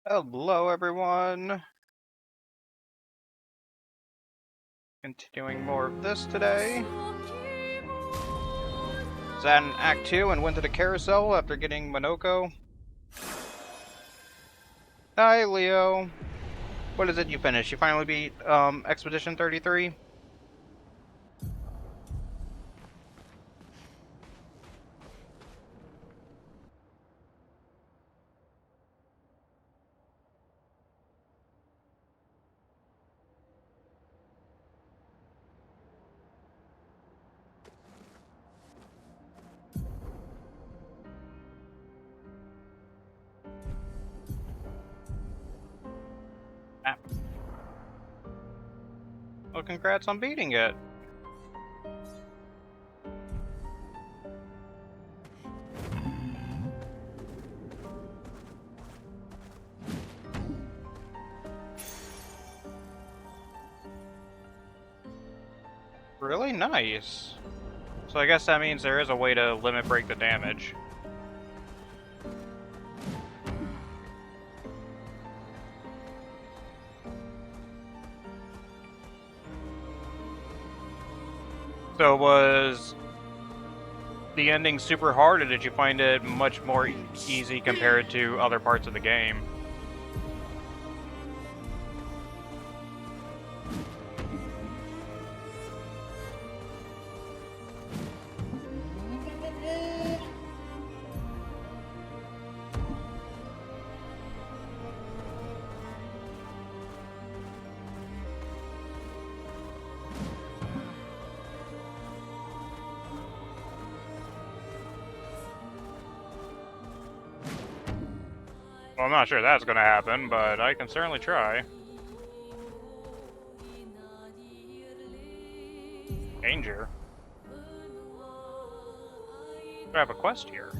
Hello, everyone. Continuing more of this today. Is that in Act 2 and went to the carousel after getting Monoko? Hi, Leo. What is it you finished? You finally beat, Expedition 33? Ah. Well, congrats on beating it. Really nice. So I guess that means there is a way to limit break the damage. So was the ending super hard, or did you find it much more easy compared to other parts of the game? Well, I'm not sure that's gonna happen, but I can certainly try. Danger? I have a quest here.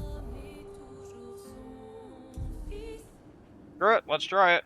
Screw it, let's try it.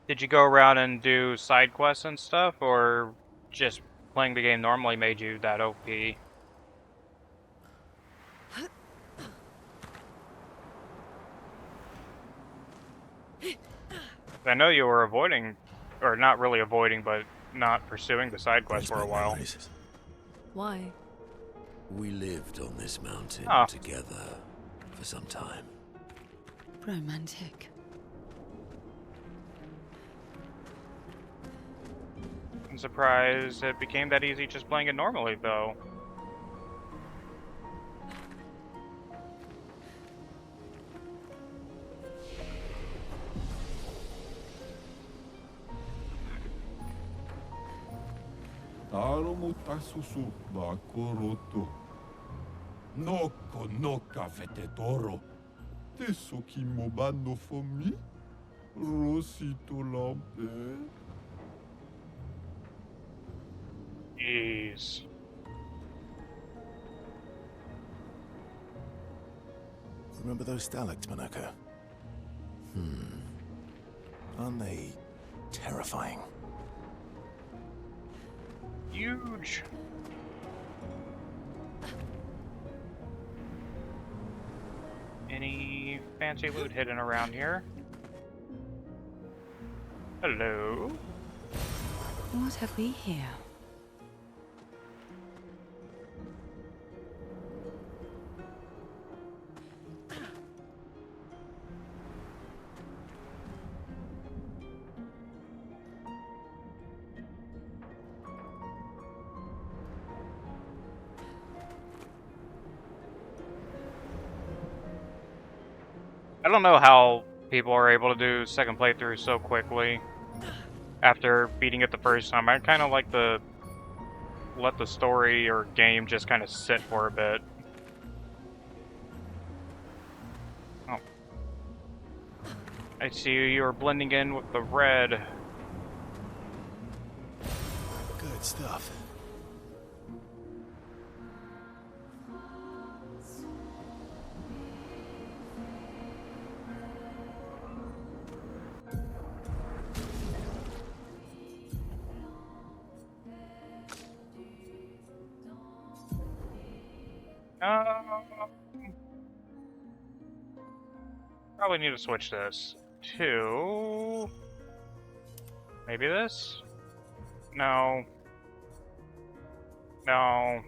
Did you go around and do side quests and stuff, or just playing the game normally made you that OP? I know you were avoiding, or not really avoiding, but not pursuing the side quests for a while. Why? We lived on this mountain together for some time. Romantic. I'm surprised it became that easy just playing it normally, though. Taromo tasusu bakoroto. Noko noka vetetoro. Teso kimobano fomi. Rosito lampe. Jeez. Remember those stalactites, Monoko? Aren't they terrifying? Huge. Any fancy loot hidden around here? Hello? What have we here? I don't know how people are able to do second playthrough so quickly after beating it the first time. I kind of like to let the story or game just kind of sit for a bit. Oh. I see you're blending in with the red. Good stuff. Probably need to switch this to maybe this. No. No.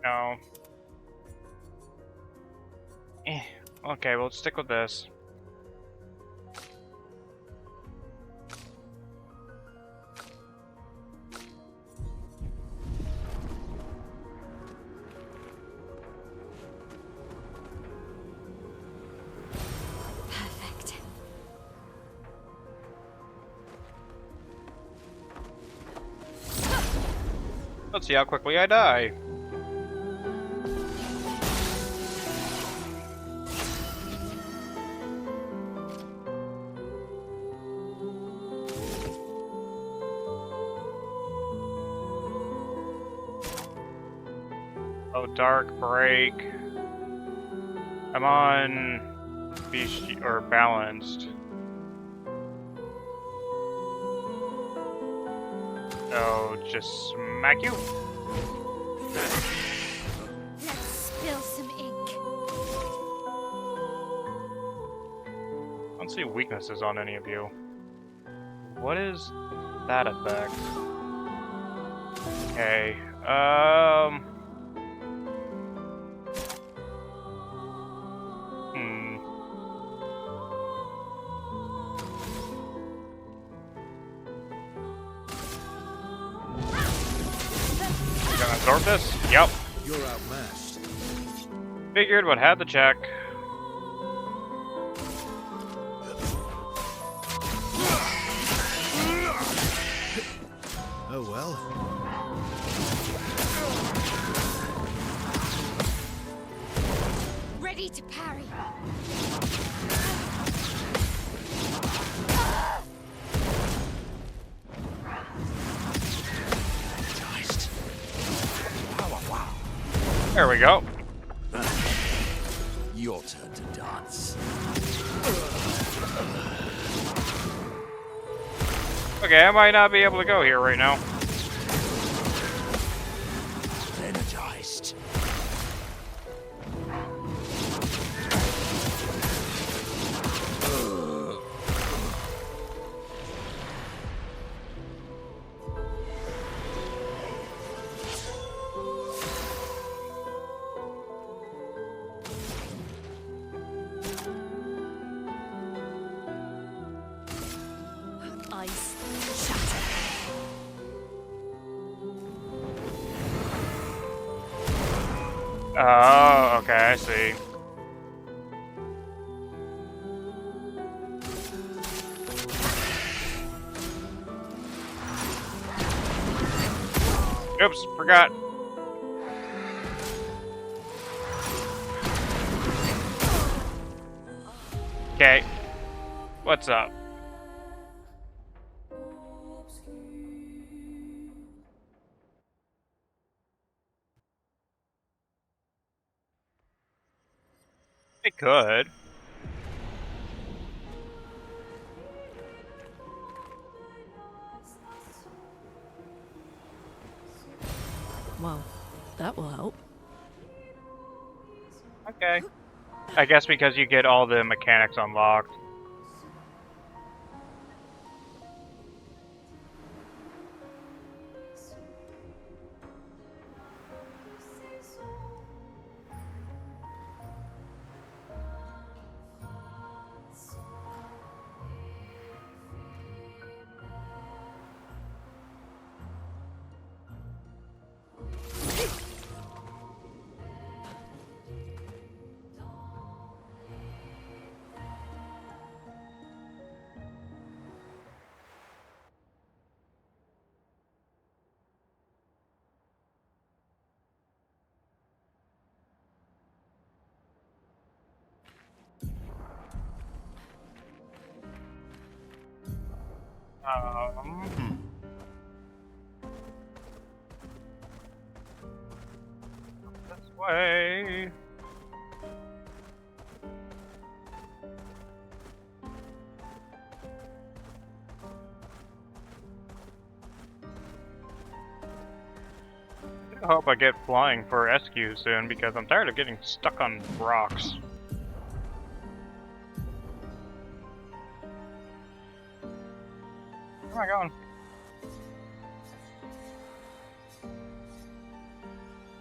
No. Okay, we'll stick with this. Perfect. Let's see how quickly I die. Oh, dark break. I'm on beast or balanced. So just smack you. Let's spill some ink. I don't see weaknesses on any of you. What is that effect? Okay. You gonna absorb this? Yep. You're outmatched. Figured what had to check. Oh well. Ready to parry. There we go. Your turn to dance. Okay, I might not be able to go here right now. Energized. Ice shatter. Oh, okay, I see. Oops, forgot. Okay. What's up? It could. Well, that will help. Okay. I guess because you get all the mechanics unlocked. This way. I hope I get flying for SQ soon because I'm tired of getting stuck on rocks. Where am I going?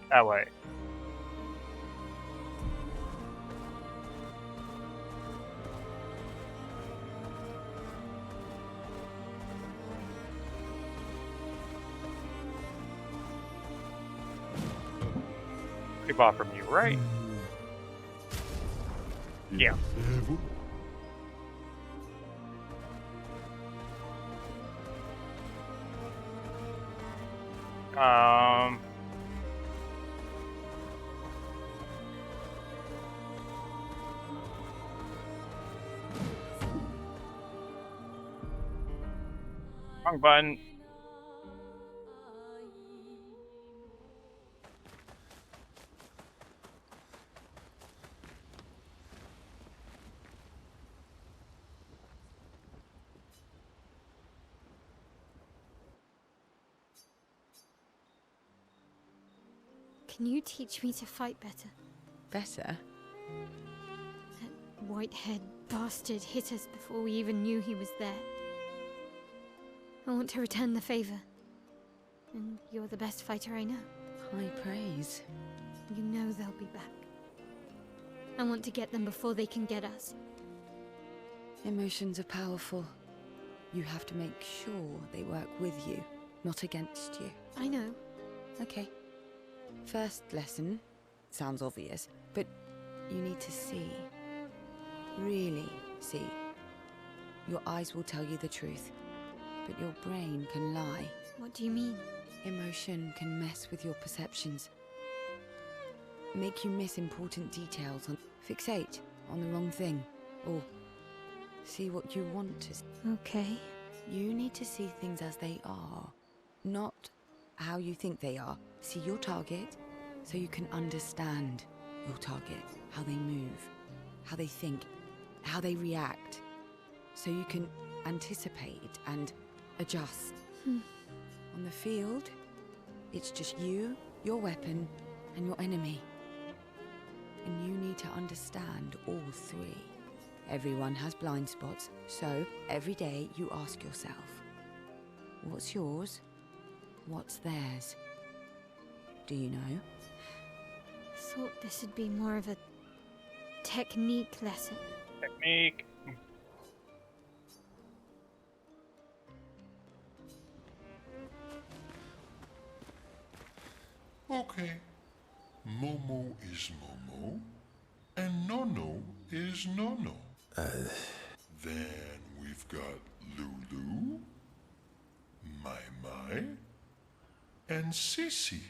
That way. Pretty far from you, right? Yeah. Um. Wrong button. Can you teach me to fight better? Better? That white-haired bastard hit us before we even knew he was there. I want to return the favor. And you're the best fighter I know. High praise. You know they'll be back. I want to get them before they can get us. Emotions are powerful. You have to make sure they work with you, not against you. I know. Okay. First lesson sounds obvious, but you need to see. Really see. Your eyes will tell you the truth, but your brain can lie. What do you mean? Emotion can mess with your perceptions. Make you miss important details, fixate on the wrong thing, or see what you want to see. Okay. You need to see things as they are, not how you think they are. See your target so you can understand your target, how they move, how they think, how they react, so you can anticipate and adjust. On the field, it's just you, your weapon, and your enemy. And you need to understand all three. Everyone has blind spots, so every day you ask yourself, what's yours? What's theirs? Do you know? Thought this would be more of a technique lesson. Technique. Okay. Momo is Momo, and Nono is Nono. Then we've got Lulu, Mai Mai, and Sissy.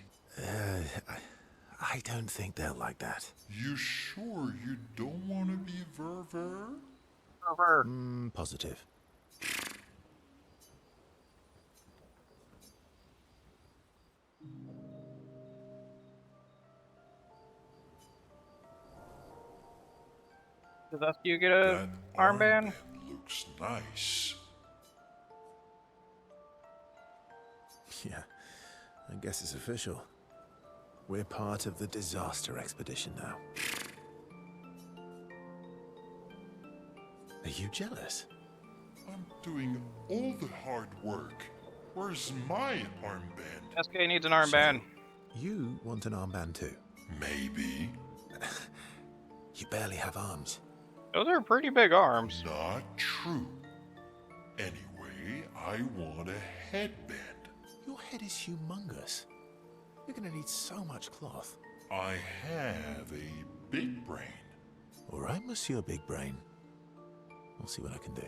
I don't think they'll like that. You sure you don't want to be Ver? Positive. Does SQ get a That armband? looks nice. Yeah, I guess it's official. We're part of the disaster expedition now. Are you jealous? I'm doing all the hard work. Where's my armband? SK needs an armband. You want an armband too? Maybe. You barely have arms. Those are pretty big arms. Not true. Anyway, I want a headband. Your head is humongous. You're gonna need so much cloth. I have a big brain. All right, Monsieur Big Brain. I'll see what I can do.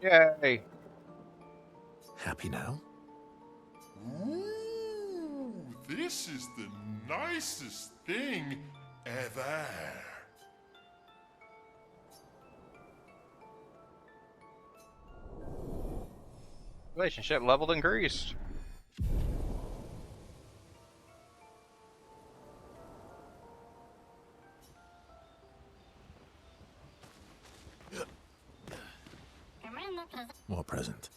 Yay. Happy now? Ooh, this is the nicest thing ever. Relationship leveled increased. What present?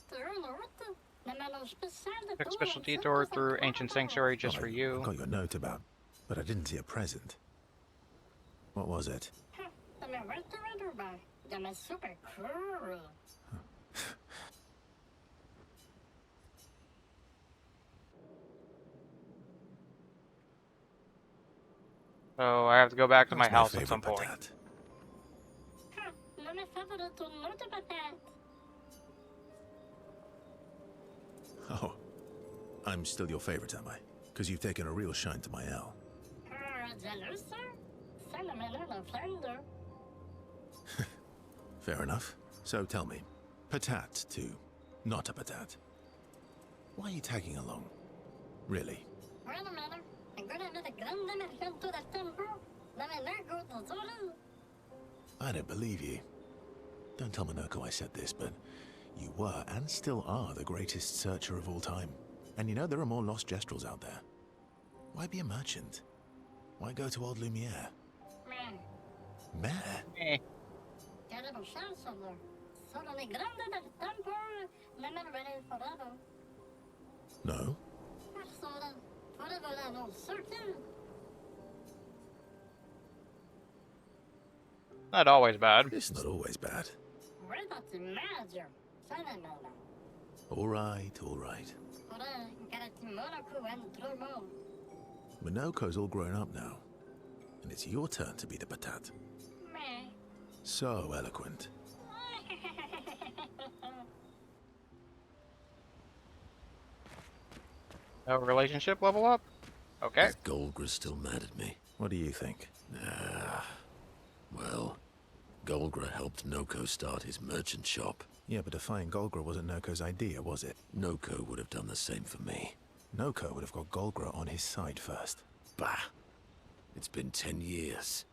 Quick special detour through Ancient Sanctuary just for I you. got your note about, but I didn't see a present. What was it? So I have to go back to my That's my house at some favorite point. patat. Oh, I'm still your favorite, am I? Because you've taken a real shine to my L. Fair enough. So tell me, patat to not a patat. Why are you tagging along? Really? I don't believe you. Don't tell Minoko I said this, but you were and still are the greatest searcher of all time. And you know there are more lost Gestrels out there. Why be a merchant? Why go to old Lumiere? Mare? Eh. No? Not always bad. It's not always bad. All right, all right. Minoko's all grown up now, and it's your turn to be the patat. So eloquent. No relationship level up? Okay. Is Golgra still mad at me? What do you think? Well, Golgra helped Noko start his merchant shop. Yeah, but defying Golgra wasn't Noko's idea, was it? Noko would have done the same for me. Noko would have got Golgra on his side first. Bah! It's been 10 years.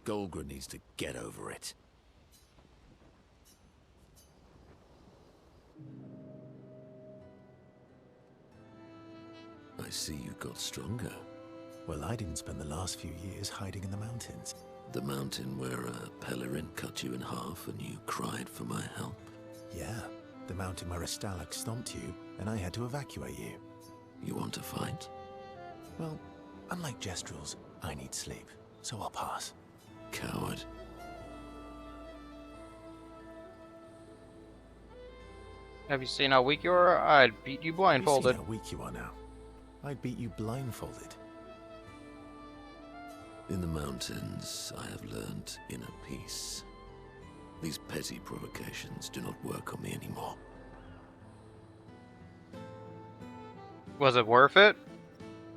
Golgra needs to get over it. I see you got stronger. Well, I didn't spend the last few years hiding in the mountains. The mountain where a Pelerin cut you in half and you cried for my help. Yeah, the mountain where a Stalak stomped you, and I had to evacuate you. You want to fight? Well, unlike Gestrels, I need sleep, so I'll pass. Coward. Have you seen how weak you are? I'd beat you blindfolded. Have you seen how weak you are now? I'd beat you blindfolded. In the mountains, I have learned inner peace. These petty provocations do not work on me anymore. Was it worth it?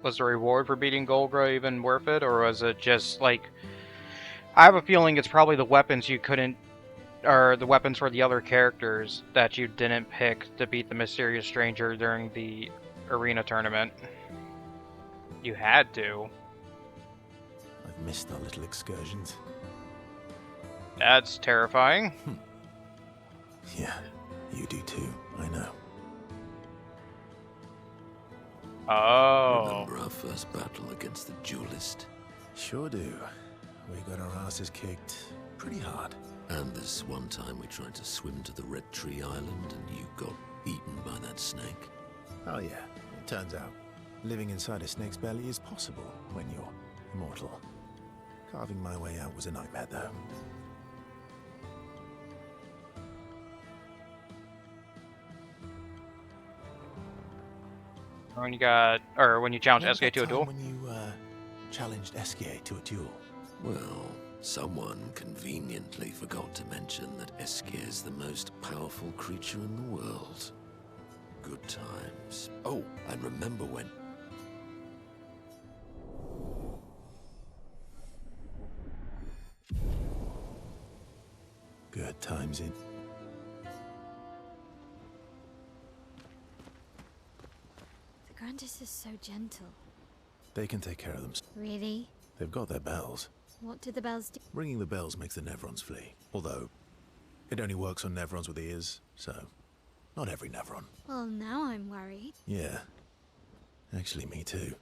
Was the reward for beating Golgra even worth it? Or was it just like... I have a feeling it's probably the weapons you couldn't... Or the weapons for the other characters that you didn't pick to beat the mysterious stranger during the arena tournament. You had to. I've missed our little excursions. That's terrifying. Yeah, you do too, I know. Oh. Remember our first battle against the duelist? Sure do. We got our asses kicked pretty hard. And this one time we tried to swim to the Red Tree Island and you got eaten by that snake. Oh yeah, it turns out living inside a snake's belly is possible when you're immortal. Carving my way out was a nightmare though. When you got... Or when you challenged Remember SK to a that duel? time when you challenged SK to a duel? Well, someone conveniently forgot to mention that Eskier is the most powerful creature in the world. Good times. Oh, and remember when... Good times in. The Grandis is so gentle. They can take care of them. Really? They've got their bells. What do the bells do? Ringing the bells makes the Nevrons flee. Although, it only works on Nevrons with ears, so not every Nevron. Well, now I'm worried. Yeah. Actually, me too.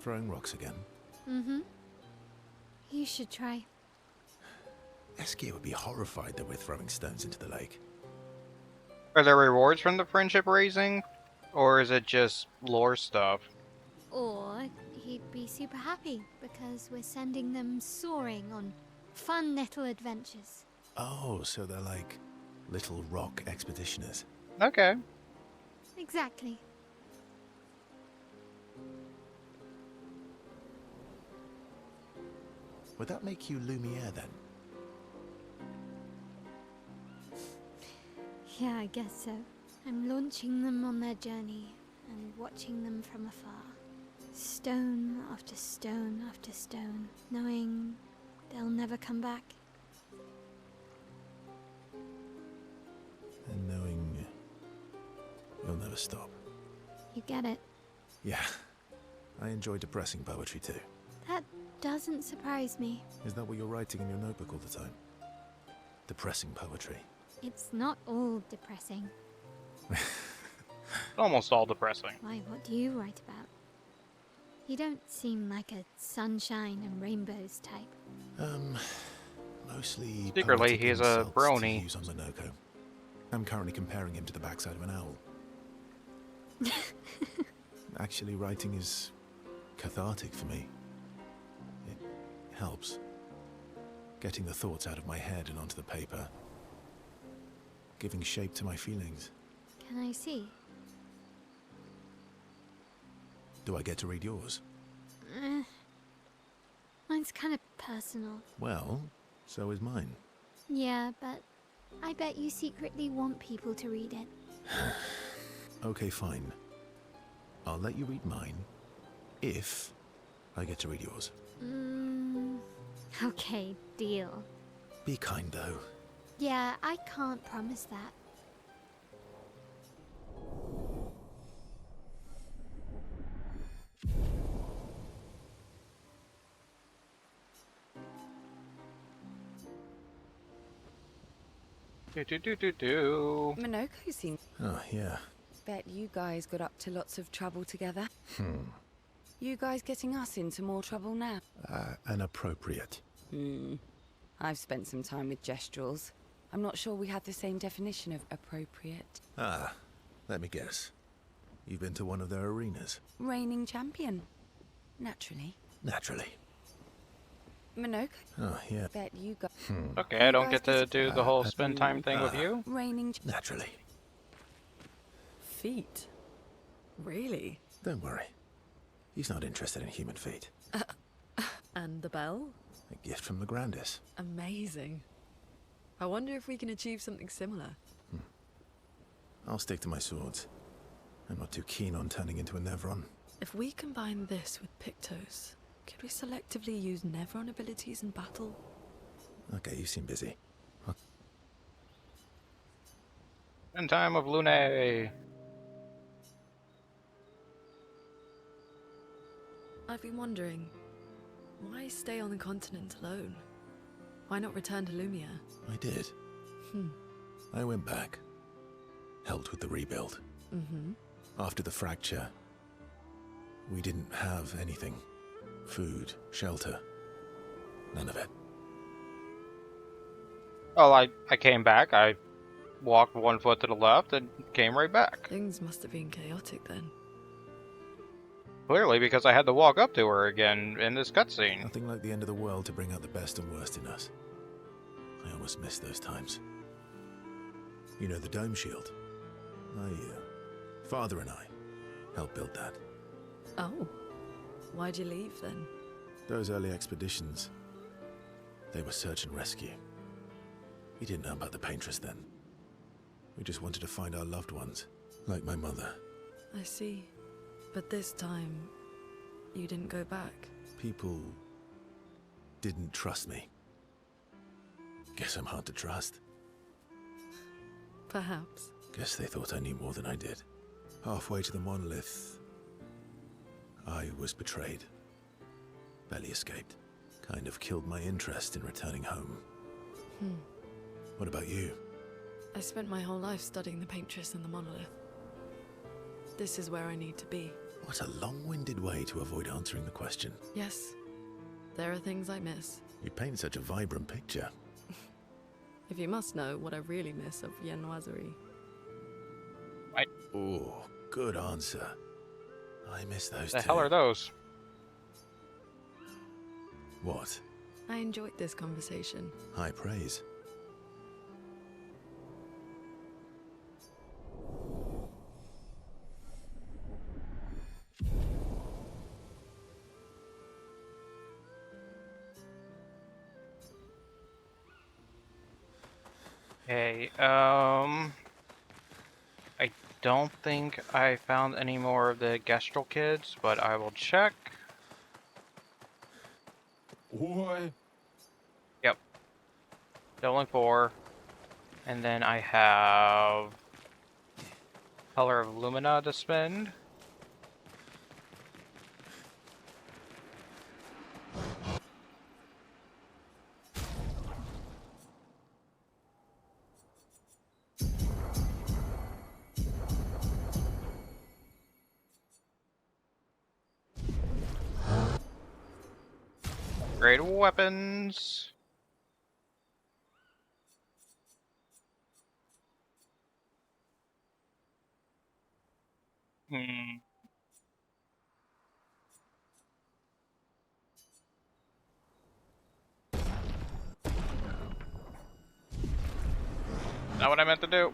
Throwing rocks again? Mm-hmm. You should try. Eskia would be horrified that we're throwing stones into the lake. Are there rewards from the friendship raising? Or is it just lore stuff? Or he'd be super happy because we're sending them soaring on fun little adventures. Oh, so they're like little rock expeditioners. Okay. Exactly. Would that make you Lumiere then? Yeah, I guess so. I'm launching them on their journey and watching them from afar. Stone after stone after stone, knowing they'll never come back. And knowing you'll never stop. You get it. Yeah, I enjoy depressing poetry too. That doesn't surprise me. Is that what you're writing in your notebook all the time? Depressing poetry. It's not all depressing. Almost all depressing. Why, what do you write about? You don't seem like a sunshine and rainbows type. Mostly Secretly, poetic he's a insults brony. to use on Minoko. I'm currently comparing him to the backside of an owl. Actually, writing is cathartic for me. It helps. Getting the thoughts out of my head and onto the paper. Giving shape to my feelings. Can I see? Do I get to read yours? Mine's kind of personal. Well, so is mine. Yeah, but I bet you secretly want people to read it. Okay, fine. I'll let you read mine, if I get to read yours. Okay, deal. Be kind, though. Yeah, I can't promise that. Minoko seems... Oh, yeah. Bet you guys got up to lots of trouble together. You guys getting us into more trouble now? Inappropriate. I've spent some time with Gestrals. I'm not sure we had the same definition of appropriate. Let me guess. You've been to one of their arenas? Reigning champion. Naturally. Naturally. Minoko. Oh, yeah. Bet you got... Okay, I don't get to do the whole spend time thing with you. Reigning... Naturally. Feet? Really? Don't worry. He's not interested in human feet. And the bell? A gift from the Grandis. Amazing. I wonder if we can achieve something similar. I'll stick to my swords. I'm not too keen on turning into a Nevron. If we combine this with Pictos, could we selectively use Nevron abilities in battle? Okay, you seem busy. Spend time with Lune. I've been wondering, why stay on the continent alone? Why not return to Lumia? I did. I went back. Helped with the rebuild. After the fracture, we didn't have anything. Food, shelter. None of it. Well, I came back. I walked 1 foot to the left and came right back. Things must have been chaotic then. Clearly, because I had to walk up to her again in this cutscene. Nothing like the end of the world to bring out the best and worst in us. I almost miss those times. You know the dome shield? Father and I helped build that. Oh. Why'd you leave then? Those early expeditions, they were search and rescue. We didn't know about the Paintress then. We just wanted to find our loved ones, like my mother. I see. But this time, you didn't go back. People didn't trust me. Guess I'm hard to trust. Perhaps. Guess they thought I knew more than I did. Halfway to the monolith, I was betrayed. Barely escaped. Kind of killed my interest in returning home. What about you? I spent my whole life studying the Paintress and the monolith. This is where I need to be. What a long-winded way to avoid answering the question. Yes, there are things I miss. You paint such a vibrant picture. If you must know what I really miss of Viennoiserie. Oh, good answer. I miss those The too. hell are those? What? I enjoyed this conversation. High praise. Okay, I don't think I found any more of the Gestral kids, but I will check. What? Yep. Still only 4. And then I have Color of Lumina to spend. Great weapons. Hmm. Not what I meant to do.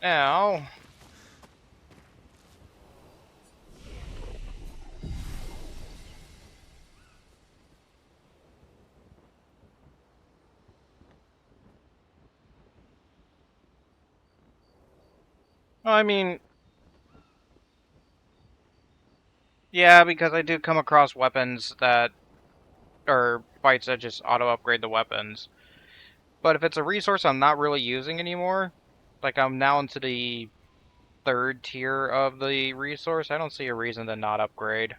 Now, I mean, yeah, because I do come across weapons that, or fights that just auto-upgrade the weapons. But if it's a resource I'm not really using anymore, like I'm now into the 3rd tier of the resource, I don't see a reason to not upgrade.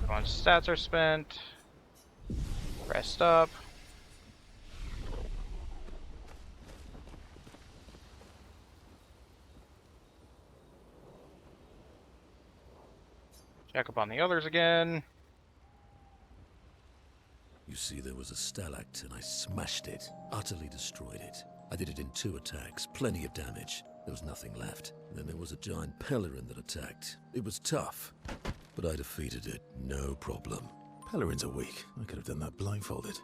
Everyone's stats are spent. Rest up. Check up on the others again. You see, there was a stalactite and I smashed it, utterly destroyed it. I did it in 2 attacks, plenty of damage. There was nothing left. Then there was a giant Pelerin that attacked. It was tough, but I defeated it, no problem. Pelerins are weak. I could have done that blindfolded.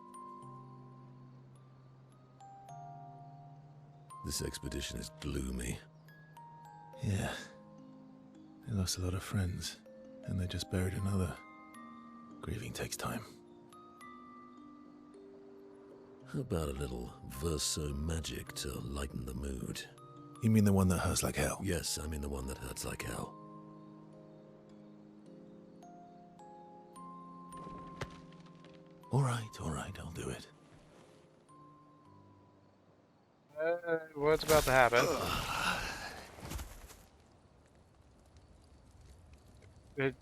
This expedition is gloomy. Yeah. They lost a lot of friends, and they just buried another. Grieving takes time. How about a little verso magic to lighten the mood? You mean the one that hurts like hell? Yes, I mean the one that hurts like hell. All right, I'll do it. What's about to happen? Did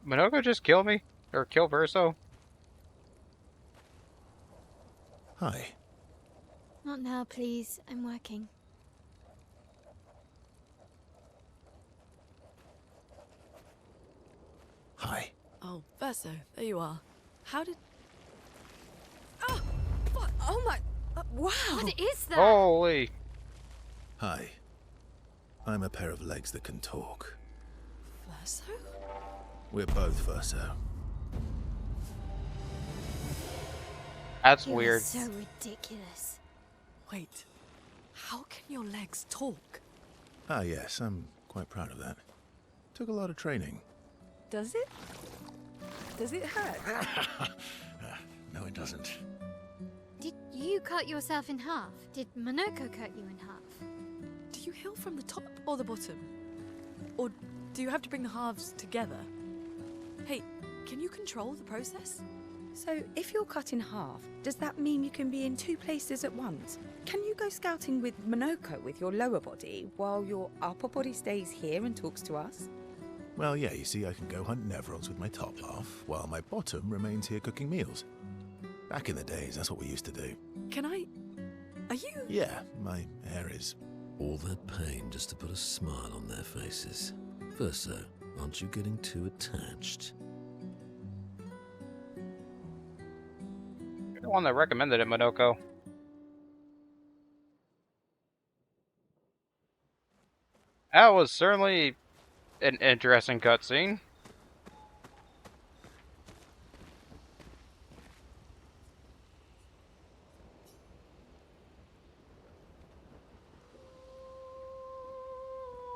Minoko just kill me? Or kill Verso? Hi. Not now, please. I'm working. Hi. Oh, Verso, there you are. How did... Oh! What? Oh my... wow! What is that? Holy! Hi. I'm a pair of legs that can talk. Verso? We're both Verso. That's You are weird. so ridiculous. Wait, how can your legs talk? Ah, yes, I'm quite proud of that. Took a lot of training. Does it? Does it hurt? No, it doesn't. You cut yourself in half. Did Monoko cut you in half? Do you heal from the top or the bottom? Or do you have to bring the halves together? Hey, can you control the process? So, if you're cut in half, does that mean you can be in two places at once? Can you go scouting with Monoko with your lower body, while your upper body stays here and talks to us? Well, yeah, you see, I can go hunt Nevrons with my top half, while my bottom remains here cooking meals. Back in the days, that's what we used to do. Can I... Are you... Yeah, my hair is... All that pain just to put a smile on their faces. Verso, aren't you getting too attached? You're the one that recommended it, Monoko. That was certainly an interesting cutscene.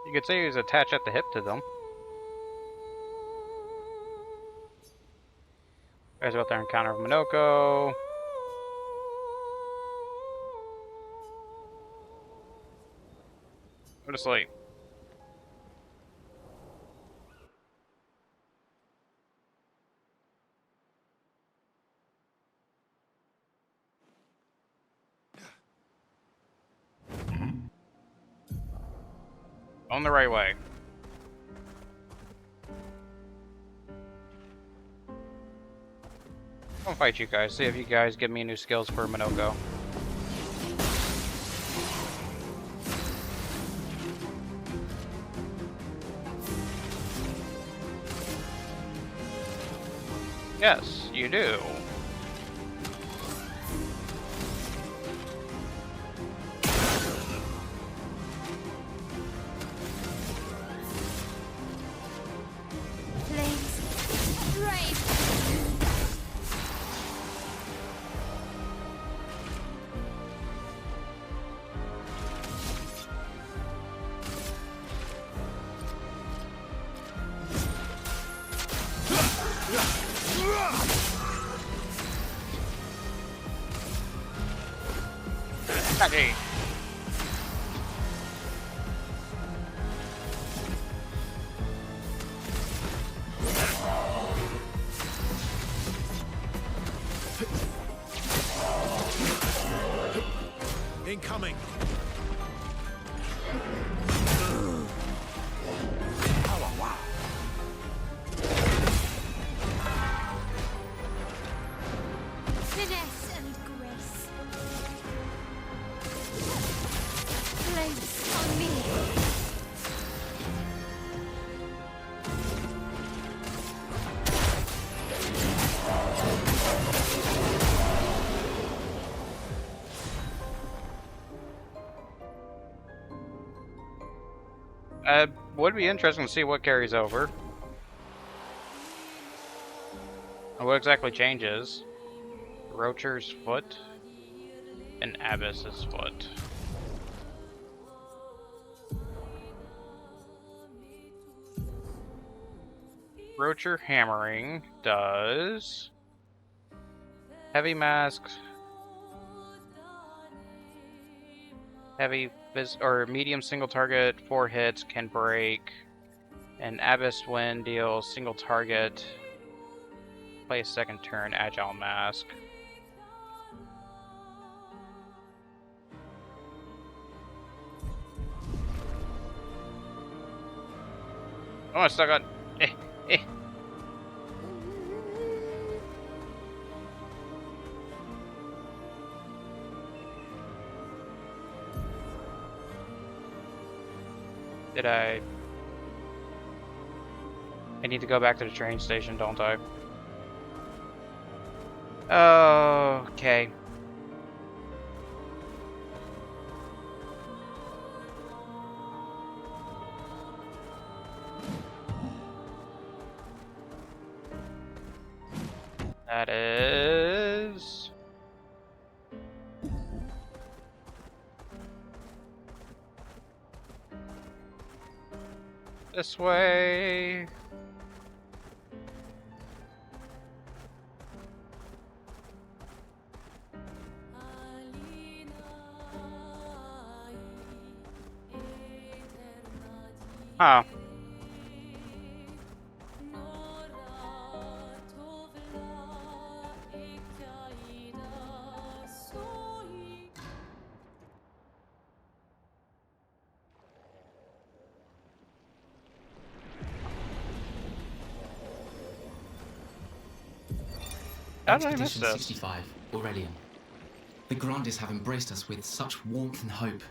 You could say he was attached at the hip to them. Guys about their encounter with Monoko. Go to sleep. On the right way. I'll fight you guys. See if you guys give me new skills for Monoko. Yes, you do. Flames. Brave. Hey. Incoming! Finesse and grace. Flames on me. Would be interesting to see what carries over. And what exactly changes. Rocher's foot and Abyss's foot. Rocher hammering does heavy mask, heavy or medium single target, 4 hits, can break, and Abyss Wind deals single target, play a second turn, agile mask. Oh, I still got. Did I need to go back to the train station, don't I? Oh, okay. That is... this way. Huh. How did I miss Expedition this? 65, Aurelian. The Grandes have embraced us with such warmth and hope.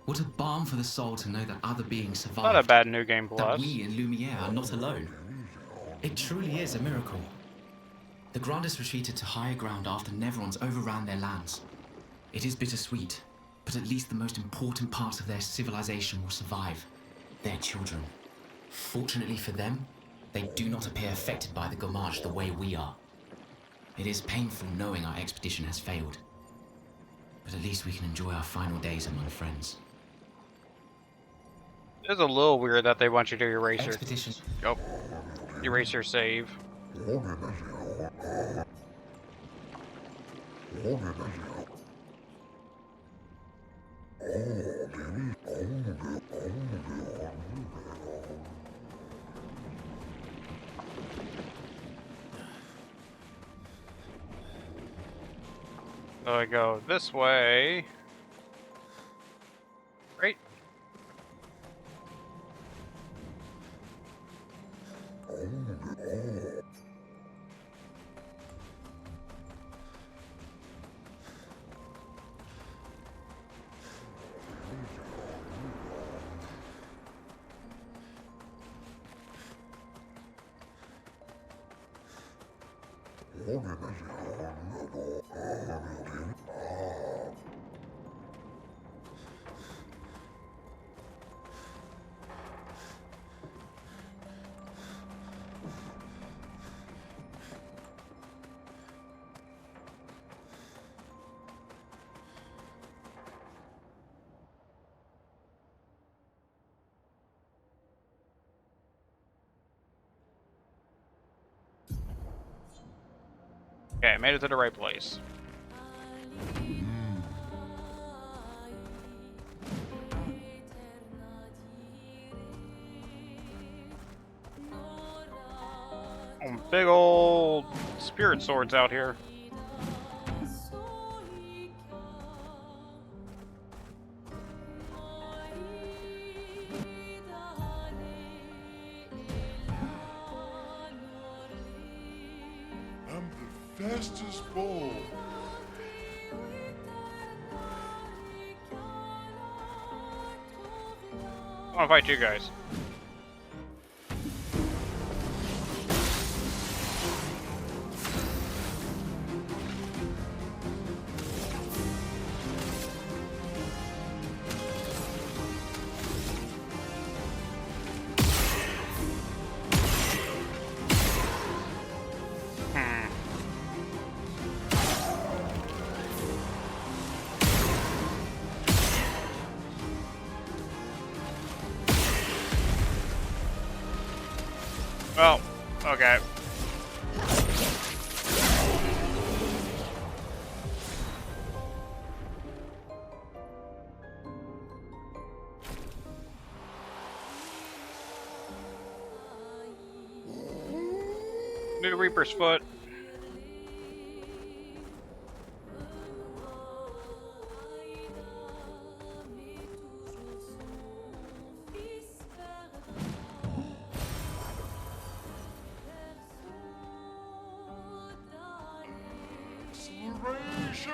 What a balm for the soul to know that other beings Not a survived. bad New Game That Plus. we in Lumiere are not alone. It truly is a miracle. The Grandes retreated to higher ground after Neverons overran their lands. It is bittersweet, but at least the most important parts of their civilization will survive. Their children. Fortunately for them, they do not appear affected by the Gomage the way we are. It is painful knowing our expedition has failed. But at least we can enjoy our final days among friends. It's a little weird that they want you to erase your... Expedition. Oh. Erase your save. So I go this way. Right. Okay, I made it to the right place. Big old spirit swords out here. I'm the fastest bull. I want to fight you guys. Well, okay. New Reaper's Foot. Acceleration!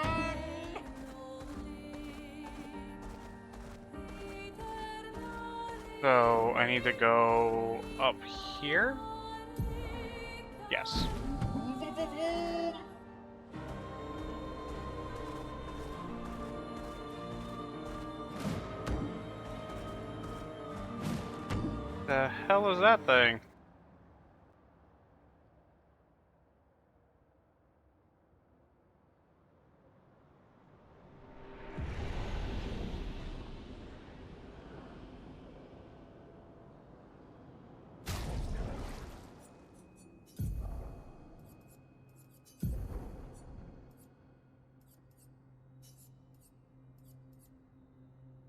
So I need to go up here? Yes. The hell is that thing?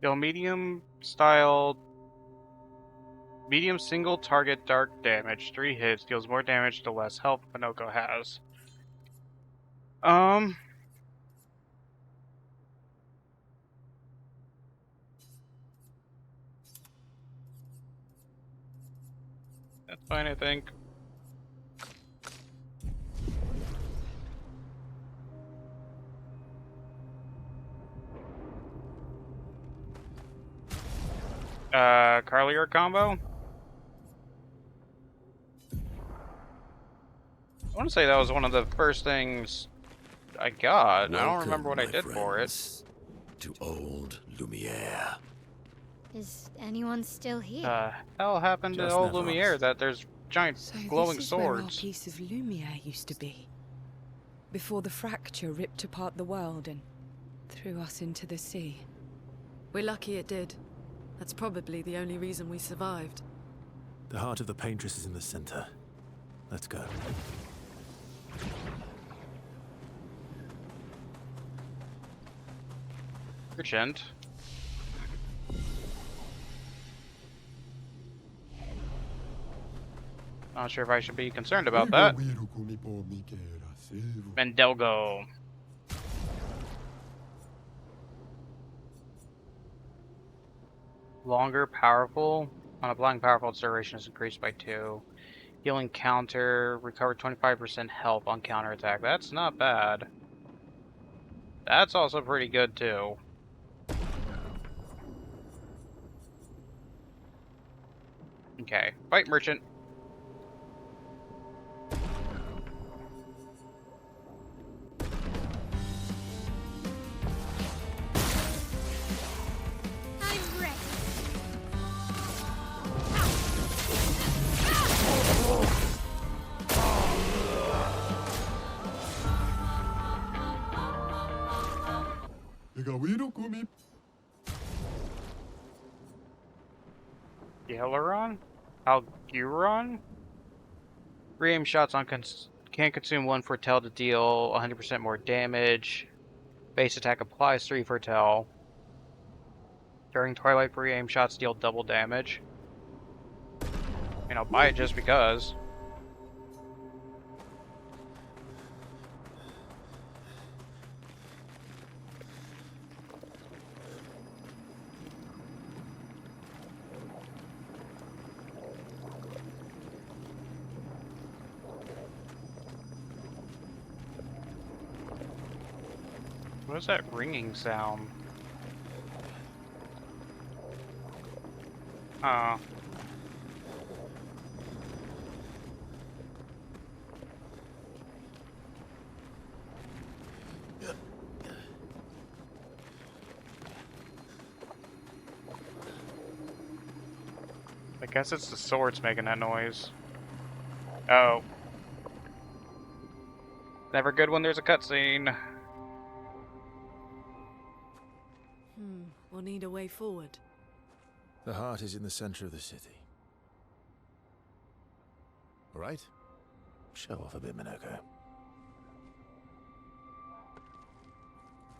Yo, medium style Medium single target dark damage. 3 hits deals more damage the less health Minoko has. That's fine, I think. Carlier combo? I want to say that was one of the first things I got. I don't remember what I my did for it. friends, to old Lumiere. Is anyone still here? The hell happened to Just old never Lumiere asked. that there's giant So glowing this is where our swords? piece of Lumiere used to be. Before the fracture ripped apart the world and threw us into the sea. We're lucky it did. That's probably the only reason we survived. The heart of the paintress is in the center. Let's go. Urgent. Not sure if I should be concerned about that. Mendelgo. Longer, powerful. On applying powerful, its duration is increased by 2. Healing counter, recover 25% health on counterattack. That's not bad. That's also pretty good too. Okay, fight merchant. I'm ready. Aileron? Alguron? Re-aim shots on can consume 1 foretell to deal 100% more damage. Base attack applies 3 foretell. During Twilight, re-aim shots deal double damage. And I'll buy it just because. What is that ringing sound? Oh. I guess it's the swords making that noise. Oh. Never good when there's a cutscene. We'll need a way forward. The heart is in the center of the city. All right? Show off a bit, Minoko.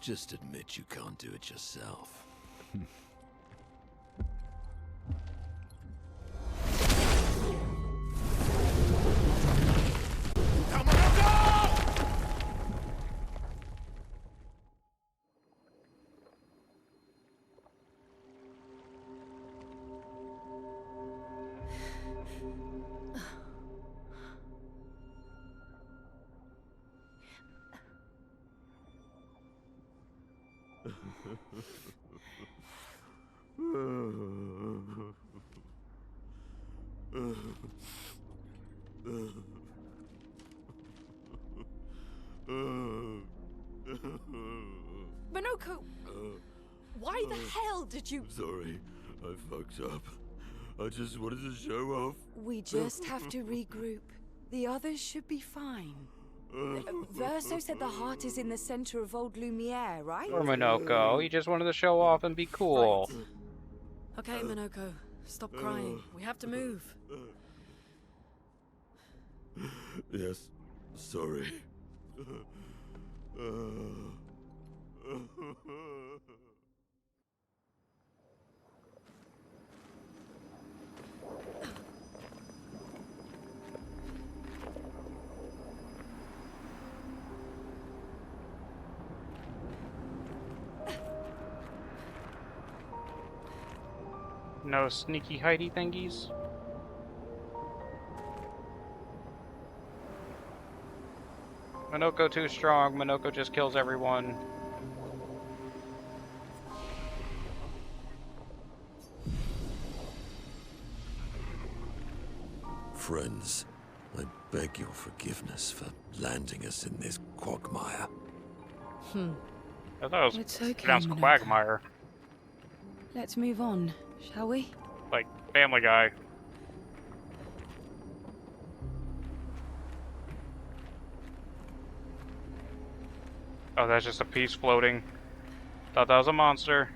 Just admit you can't do it yourself. Minoko! Why the hell did you... Sorry, I fucked up. I just wanted to show off. We just have to regroup. The others should be fine. Verso said the heart is in the center of old Lumiere, right? Or Minoko, he just wanted to show off and be cool. Right. Okay, Minoko, stop crying. We have to move. Yes, sorry. No sneaky hidey thingies. Minoko too strong. Minoko just kills everyone. Friends, I beg your forgiveness for landing us in this quagmire. I thought it was It's okay, pronounced Minoko. Quagmire. Let's move on, shall we? Like Family Guy. Oh, that's just a piece floating. Thought that was a monster.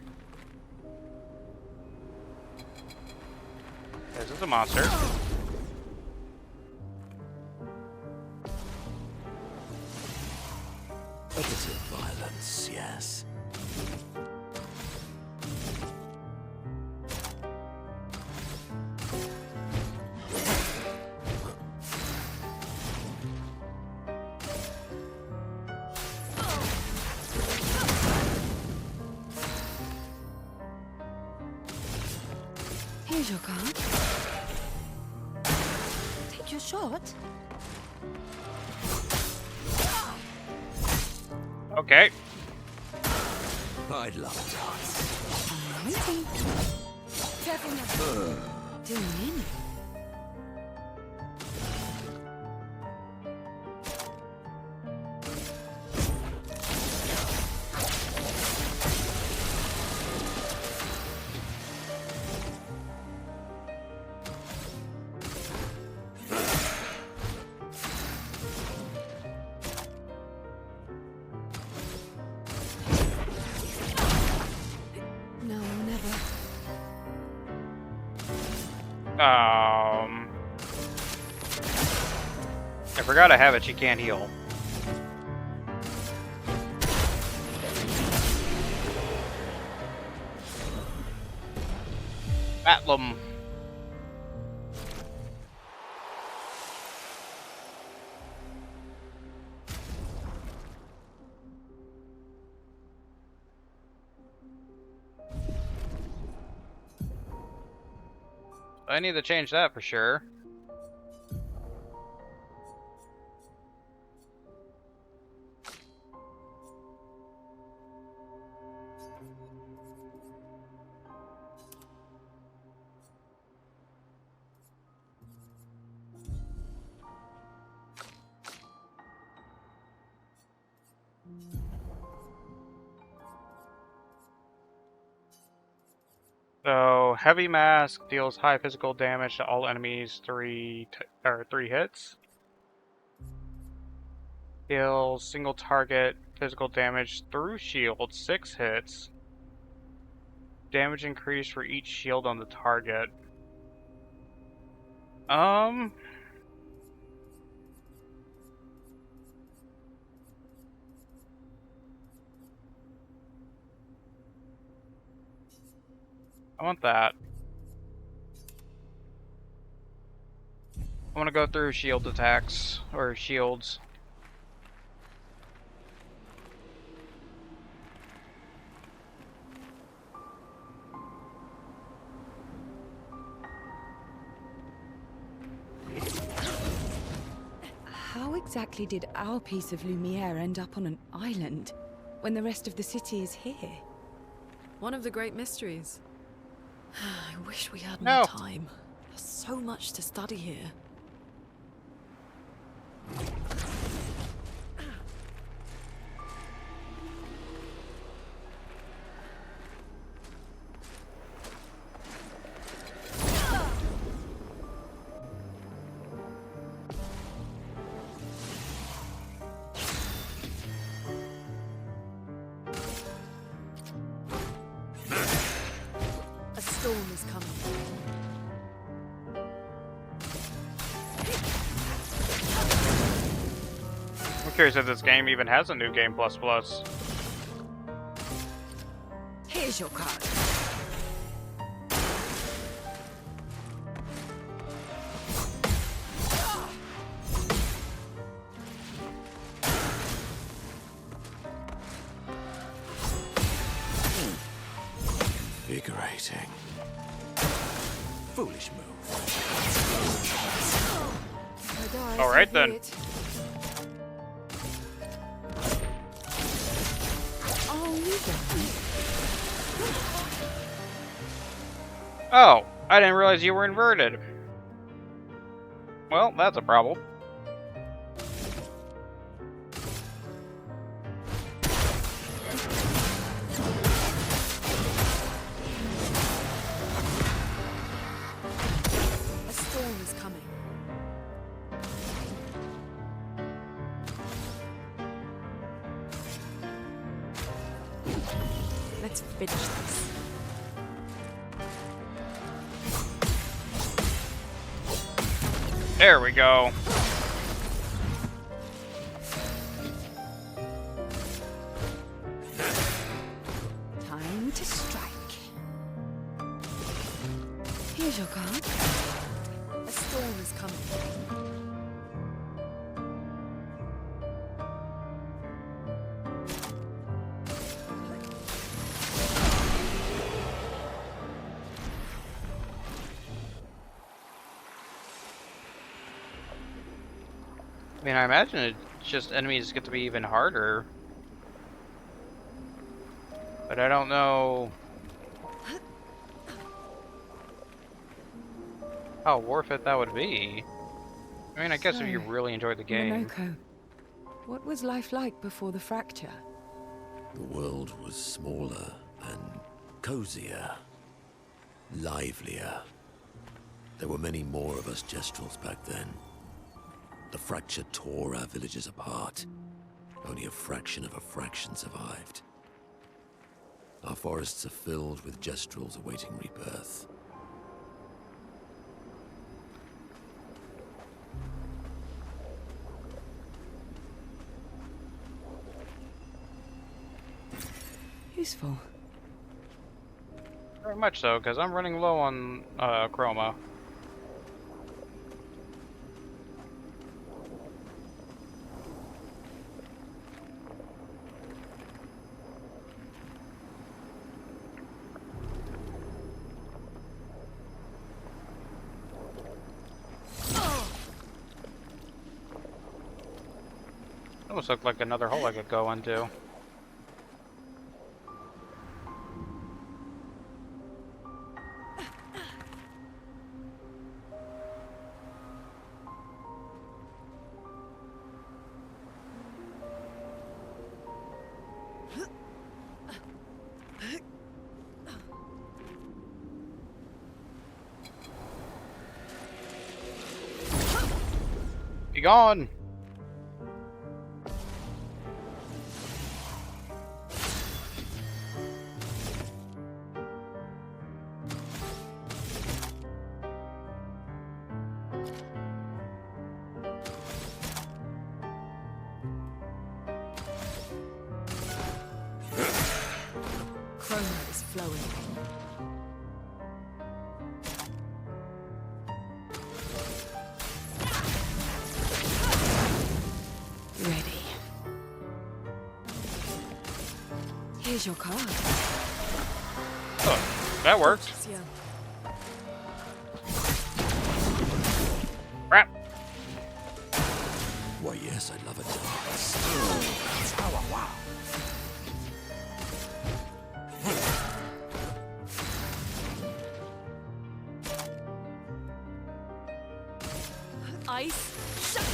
This is a monster. A bit of violence, yes. Here's your card. Take your shot. Okay. I'd love to. I'm waiting. Careful now. Doing in. No, never. I forgot I have it. She can't heal. Batlum. I need to change that for sure. So, Heavy Mask deals high physical damage to all enemies, three hits. Deals single target physical damage through shield, 6 hits. Damage increase for each shield on the target. I want that. I want to go through shield attacks, or shields. How exactly did our piece of Lumiere end up on an island when the rest of the city is here? One of the great mysteries. I wish we had No. more time. There's so much to study here. A storm is coming. I'm curious if this game even has a new game plus. Here's your card. Invigorating. Foolish move. All right then. Oh, I didn't realize you were inverted. Well, that's a problem. A storm is coming. Let's finish this. There we go. Time to strike. Here's your card. A storm is coming. I mean, I imagine it's just enemies get to be even harder. But I don't know how worth it that would be. I mean, I guess if you really enjoyed the game. Monoko, what was life like before the fracture? The world was smaller and cozier, livelier. There were many more of us Gestrels back then. The fracture tore our villages apart. Only a fraction of a fraction survived. Our forests are filled with Gestrels awaiting rebirth. Useful. Very much so, because I'm running low on chroma. Almost looked like another hole I could go into. Be gone! Chroma is flowing. Ready. Here's your card. Oh, that worked. Yeah. Crap! Why, yes, I'd love a dance. Ice. Shut.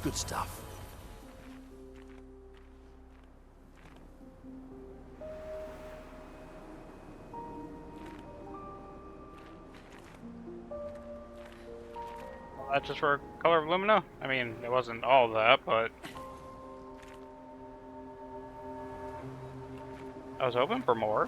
Good stuff. That's just for Color of Lumina? I mean, it wasn't all that, but I was hoping for more.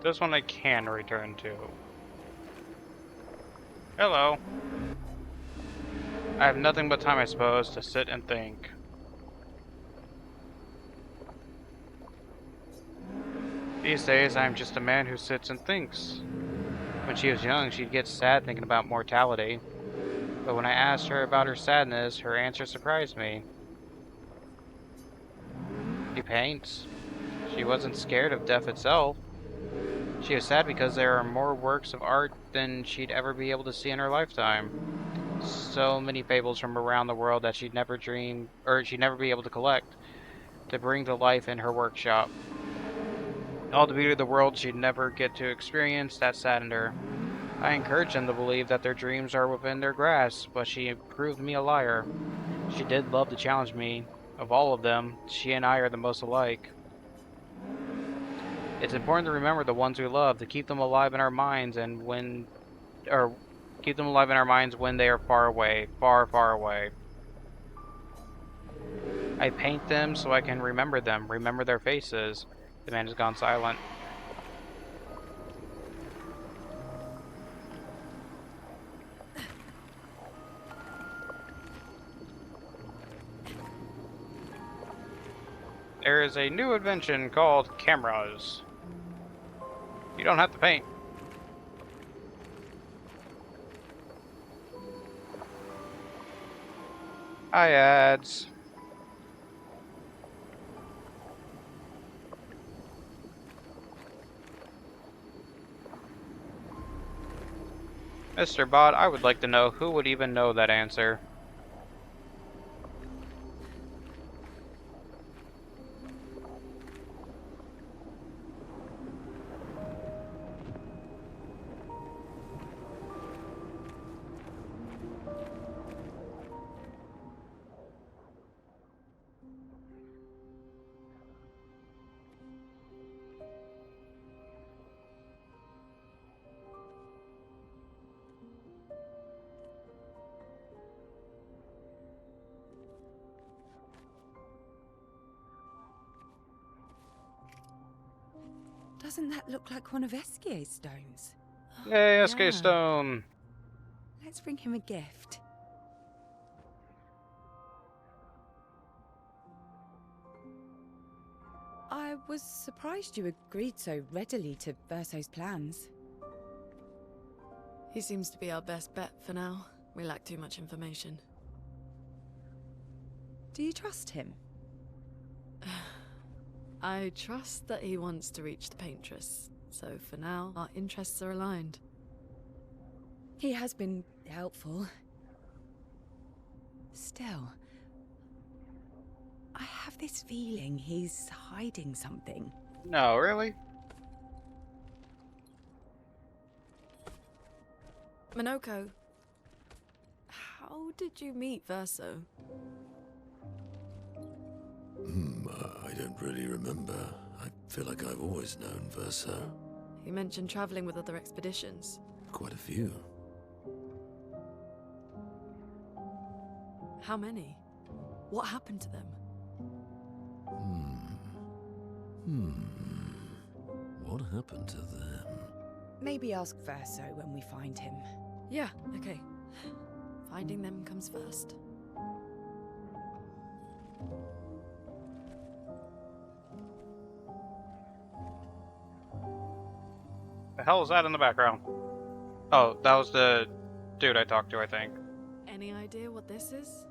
This one I can return to. Hello. I have nothing but time, I suppose, to sit and think. These days, I am just a man who sits and thinks. When she was young, she'd get sad thinking about mortality. But when I asked her about her sadness, her answer surprised me. She paints. She wasn't scared of death itself. She was sad because there are more works of art than she'd ever be able to see in her lifetime. So many fables from around the world that she'd never dream, or she'd never be able to collect, to bring to life in her workshop. All the beauty of the world she'd never get to experience, that saddened her. I encouraged them to believe that their dreams are within their grasp, but she proved me a liar. She did love to challenge me. Of all of them, she and I are the most alike. It's important to remember the ones we love, to keep them alive in our minds, and keep them alive in our minds when they are far away, far, far away. I paint them so I can remember them, remember their faces. The man has gone silent. There is a new invention called cameras. You don't have to paint. Hi, ads. Mr. Bot, I would like to know who would even know that answer. Doesn't that look like one of Esquier's stones? Yay, SK Yeah. Stone. Let's bring him a gift. I was surprised you agreed so readily to Verso's plans. He seems to be our best bet for now. We lack too much information. Do you trust him? I trust that he wants to reach the paintress, so for now, our interests are aligned. He has been helpful. Still, I have this feeling he's hiding something. No, really? Minoko, how did you meet Verso? I don't really remember. I feel like I've always known Verso. He mentioned traveling with other expeditions. Quite a few. How many? What happened to them? What happened to them? Maybe ask Verso when we find him. Yeah, okay. Finding them comes first. The hell is that in the background? Oh, that was the dude I talked to, I think. Any idea what this is?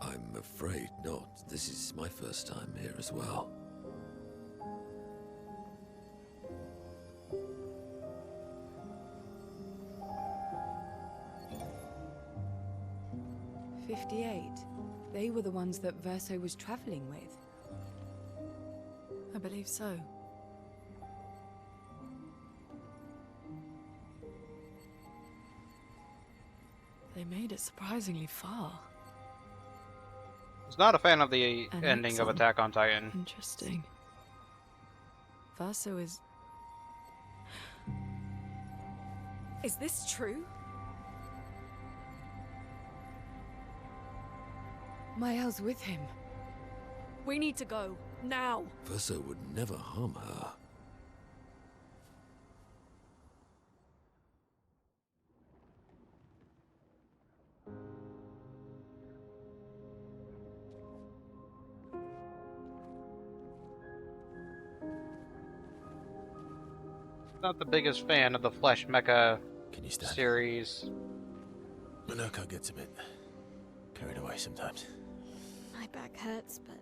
I'm afraid not. This is my first time here as well. They were the ones that Verso was traveling with. I believe so. They made it surprisingly far. I was not a fan of the An ending of excellent. Attack on Titan. Interesting. Verso is... Is this true? Mael's with him. We need to go. Now. Verso would never harm her. Not the biggest fan of the Flesh Mecha Can you stand? series. Minoko gets a bit carried away sometimes. My back hurts, but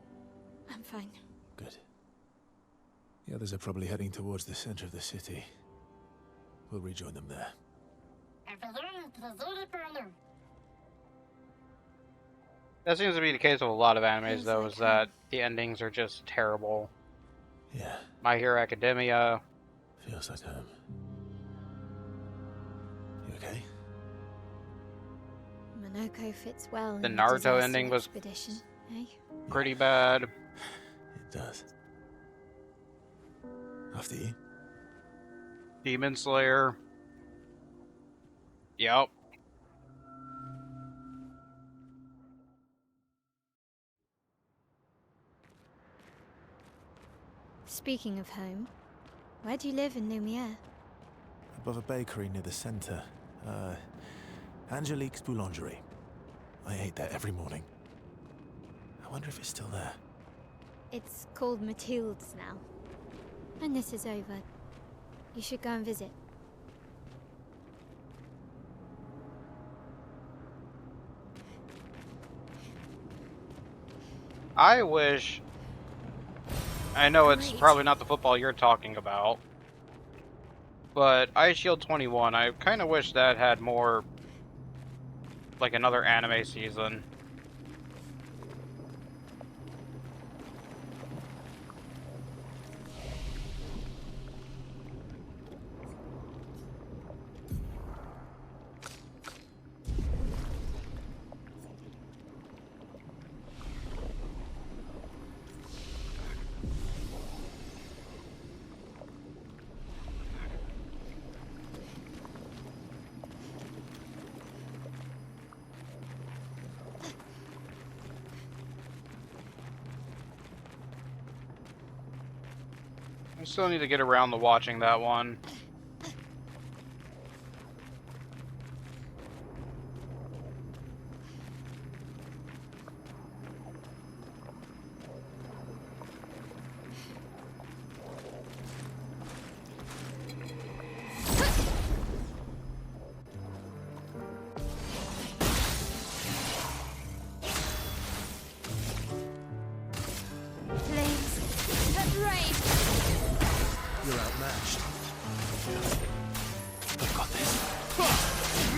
I'm fine. Good. The others are probably heading towards the center of the city. We'll rejoin them there. That seems to be the case with a lot of animes, Feels though, like is that home. the endings are just terrible. Yeah, My Hero Academia. feels like home. You okay? Monoko fits well The in Naruto disaster ending was expedition, eh? pretty bad. It does. After you? Demon Slayer. Yep. Speaking of home, where do you live in Lumiere? Above a bakery near the center. Angelique's Boulangerie. I ate there every morning. I wonder if it's still there. It's called Mathilde's now. When this is over, you should go and visit. I wish... I know it's Great. probably not the football you're talking about, but Ice Shield 21, I kind of wish that had more, like another anime season. I still need to get around to watching that one. Flames and rain! You're outmatched. I've got this.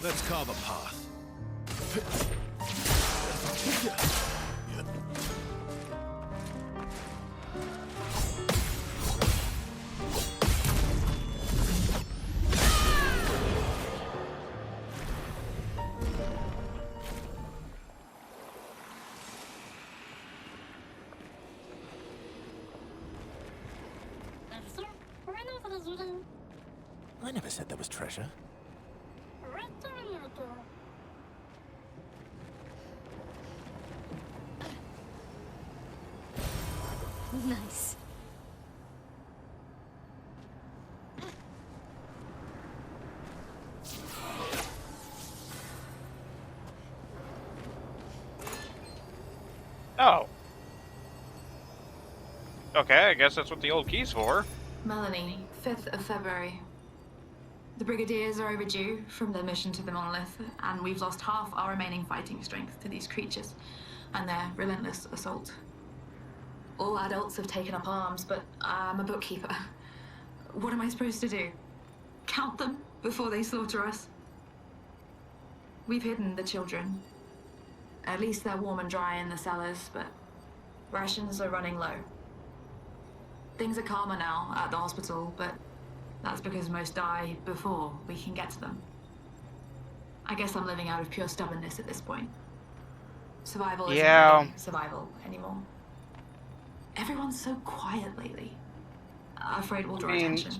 Let's carve a path. I never said there was treasure. Nice. Oh. Okay, I guess that's what the old key's for. Melanie, 5th of February. The Brigadiers are overdue from their mission to the Monolith, and we've lost half our remaining fighting strength to these creatures and their relentless assault. All adults have taken up arms, but I'm a bookkeeper. What am I supposed to do? Count them before they slaughter us? We've hidden the children. At least they're warm and dry in the cellars, but rations are running low. Things are calmer now at the hospital, but that's because most die before we can get to them. I guess I'm living out of pure stubbornness at this point. Survival isn't really survival anymore. Everyone's so quiet lately. Afraid we'll draw attention.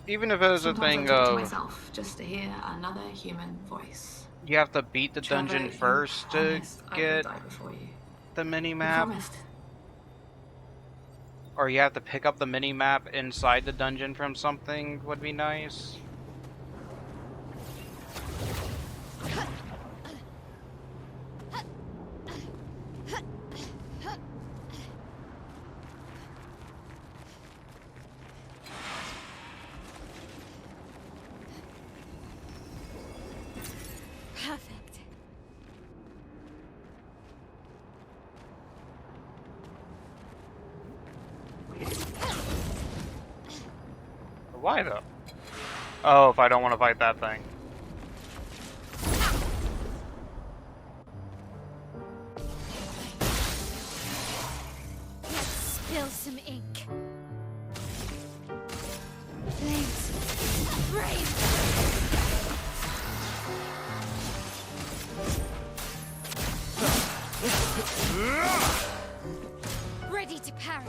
Even if it was a Sometimes I thing talk to of myself just to hear another human voice. you have to beat the Trevor, dungeon you first to promised I would get die before you. the You mini-map, promised. or you have to pick up the mini-map inside the dungeon from something would be nice. Why though? Oh, if I don't want to fight that thing. Let's spill some ink. Flames. Brave. Ready to parry.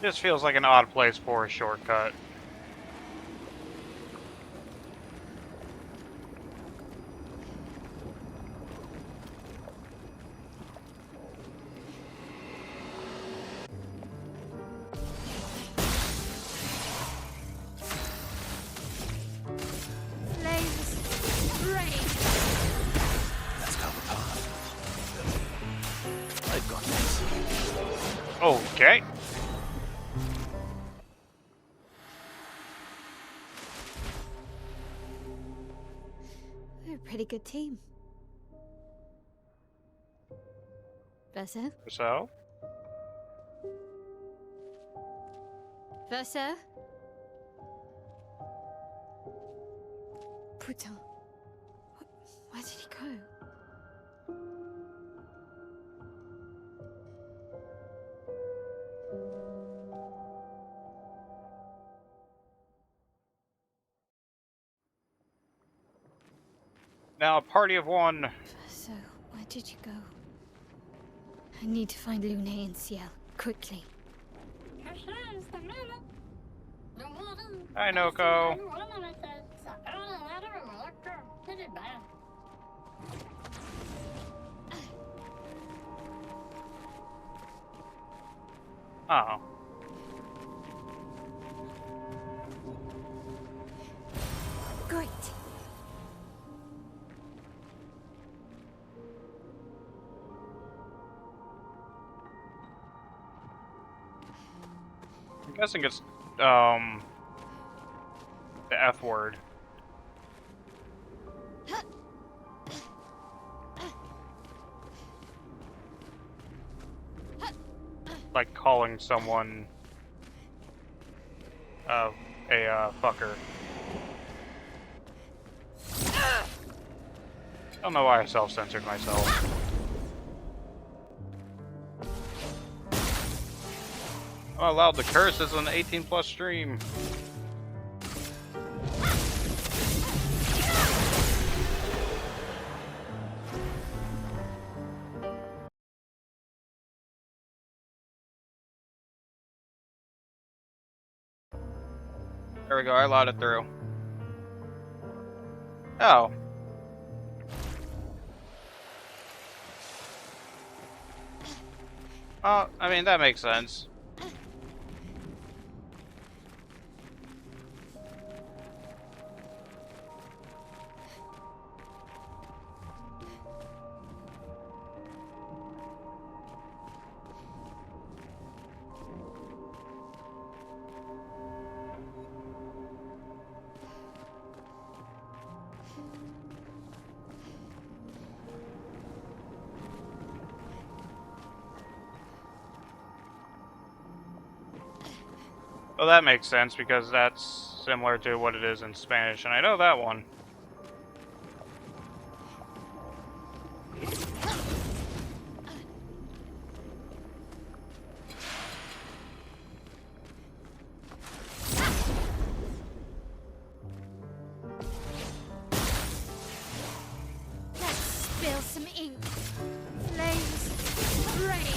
This feels like an odd place for a shortcut. Flames. Brave. Let's cover path. I've got this. Okay. We're a pretty good team. Versa? So? Versa? Putain. Where did he go? Now a party of one. So, where did you go? I need to find Lune and Ciel, quickly. Hi, Noko. Oh. Great. I'm guessing it's, the F word. Like calling someone, a fucker. I don't know why I self-censored myself. I'm allowed to curse. This is an 18+ stream. There we go, I allowed it through. Oh. I mean, that makes sense. Well, that makes sense because that's similar to what it is in Spanish, and I know that one. Let's spill some ink. Flames. Brave.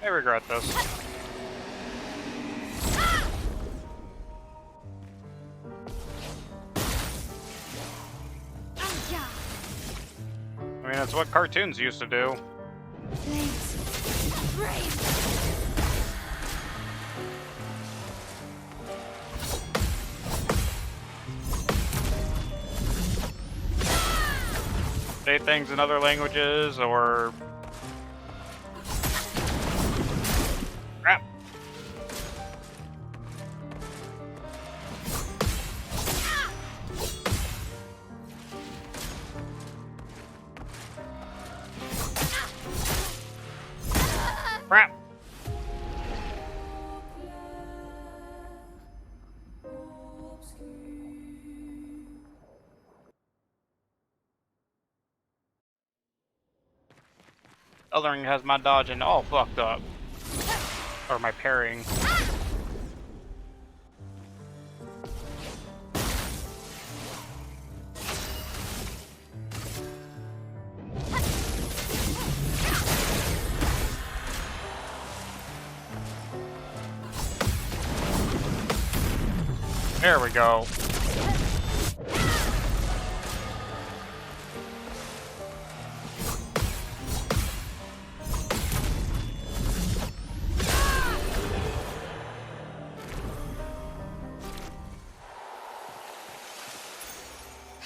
I regret this. I mean, that's what cartoons used to do. Flames. Brave. They say things in other languages, or... Crap. Crap. Othering has my dodging all fucked up. Or my parrying. There we go.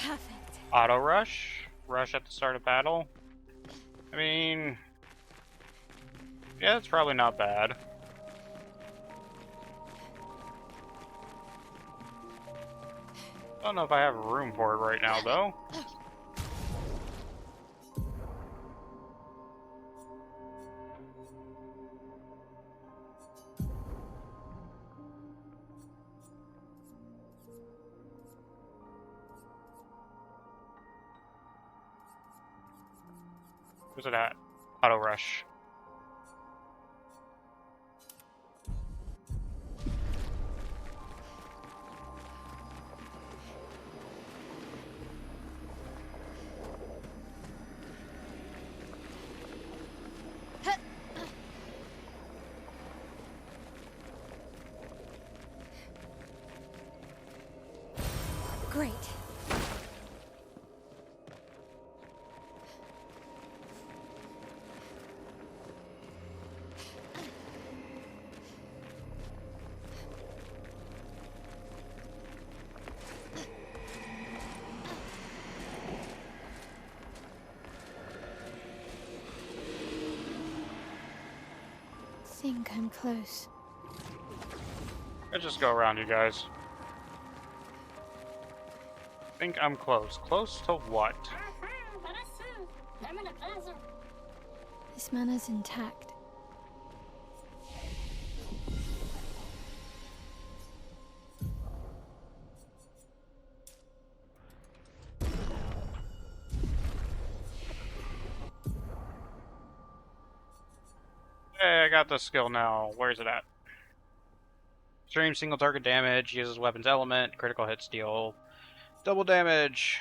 Perfect. Auto rush? Rush at the start of battle? I mean... yeah, it's probably not bad. Don't know if I have room for it right now, though. Where's it at? Auto rush. Great. Think I'm close. Let's just go around, you guys. Think I'm close. Close to what? This mana's intact. Hey, I got the skill now. Where's it at? Extreme single target damage, uses weapons element, critical hit steal, double damage.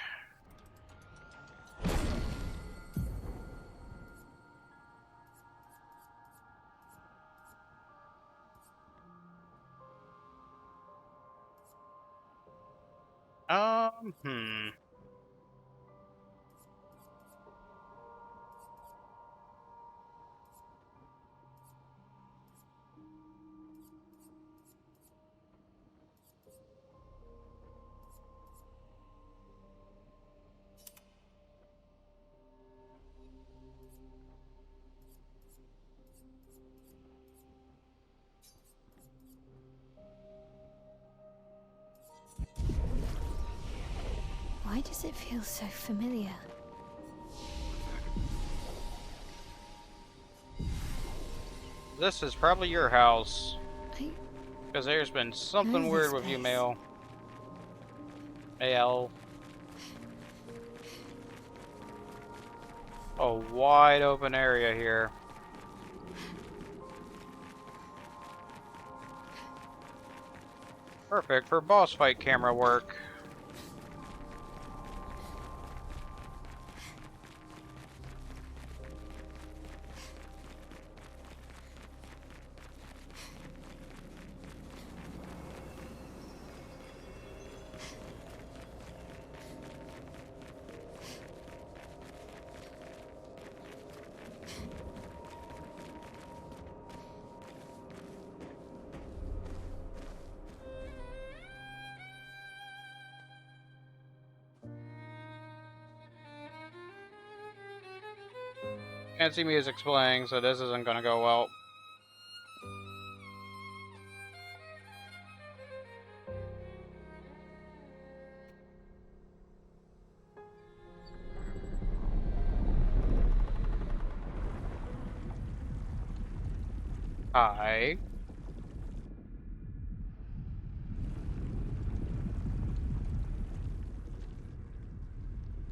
Hmm. Why does it feel so familiar? This is probably your house. I Because there's been something know weird this with you, place. Mail. AL. A wide open area here. Perfect for boss fight camera work. Can't see music playing, so this isn't gonna go well. Hi.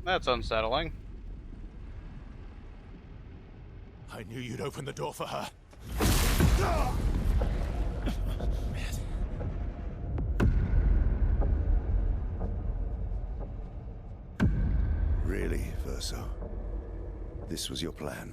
That's unsettling. I knew you'd open the door for her. Really, Verso? This was your plan?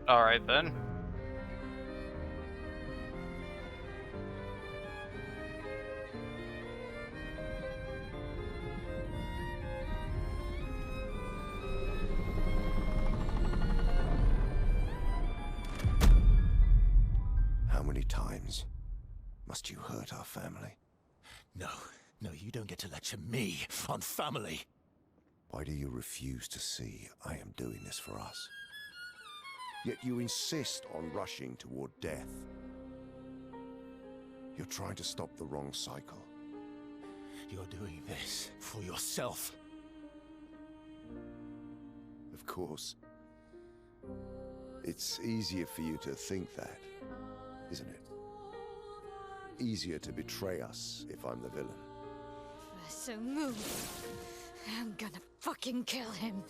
Alright then. How many times must you hurt our family? No, you don't get to lecture me on family. Why do you refuse to see I am doing this for us? Yet you insist on rushing toward death. You're trying to stop the wrong cycle. You're doing this for yourself. Of course. It's easier for you to think that, isn't it? Easier to betray us if I'm the villain. So move. I'm gonna fucking kill him.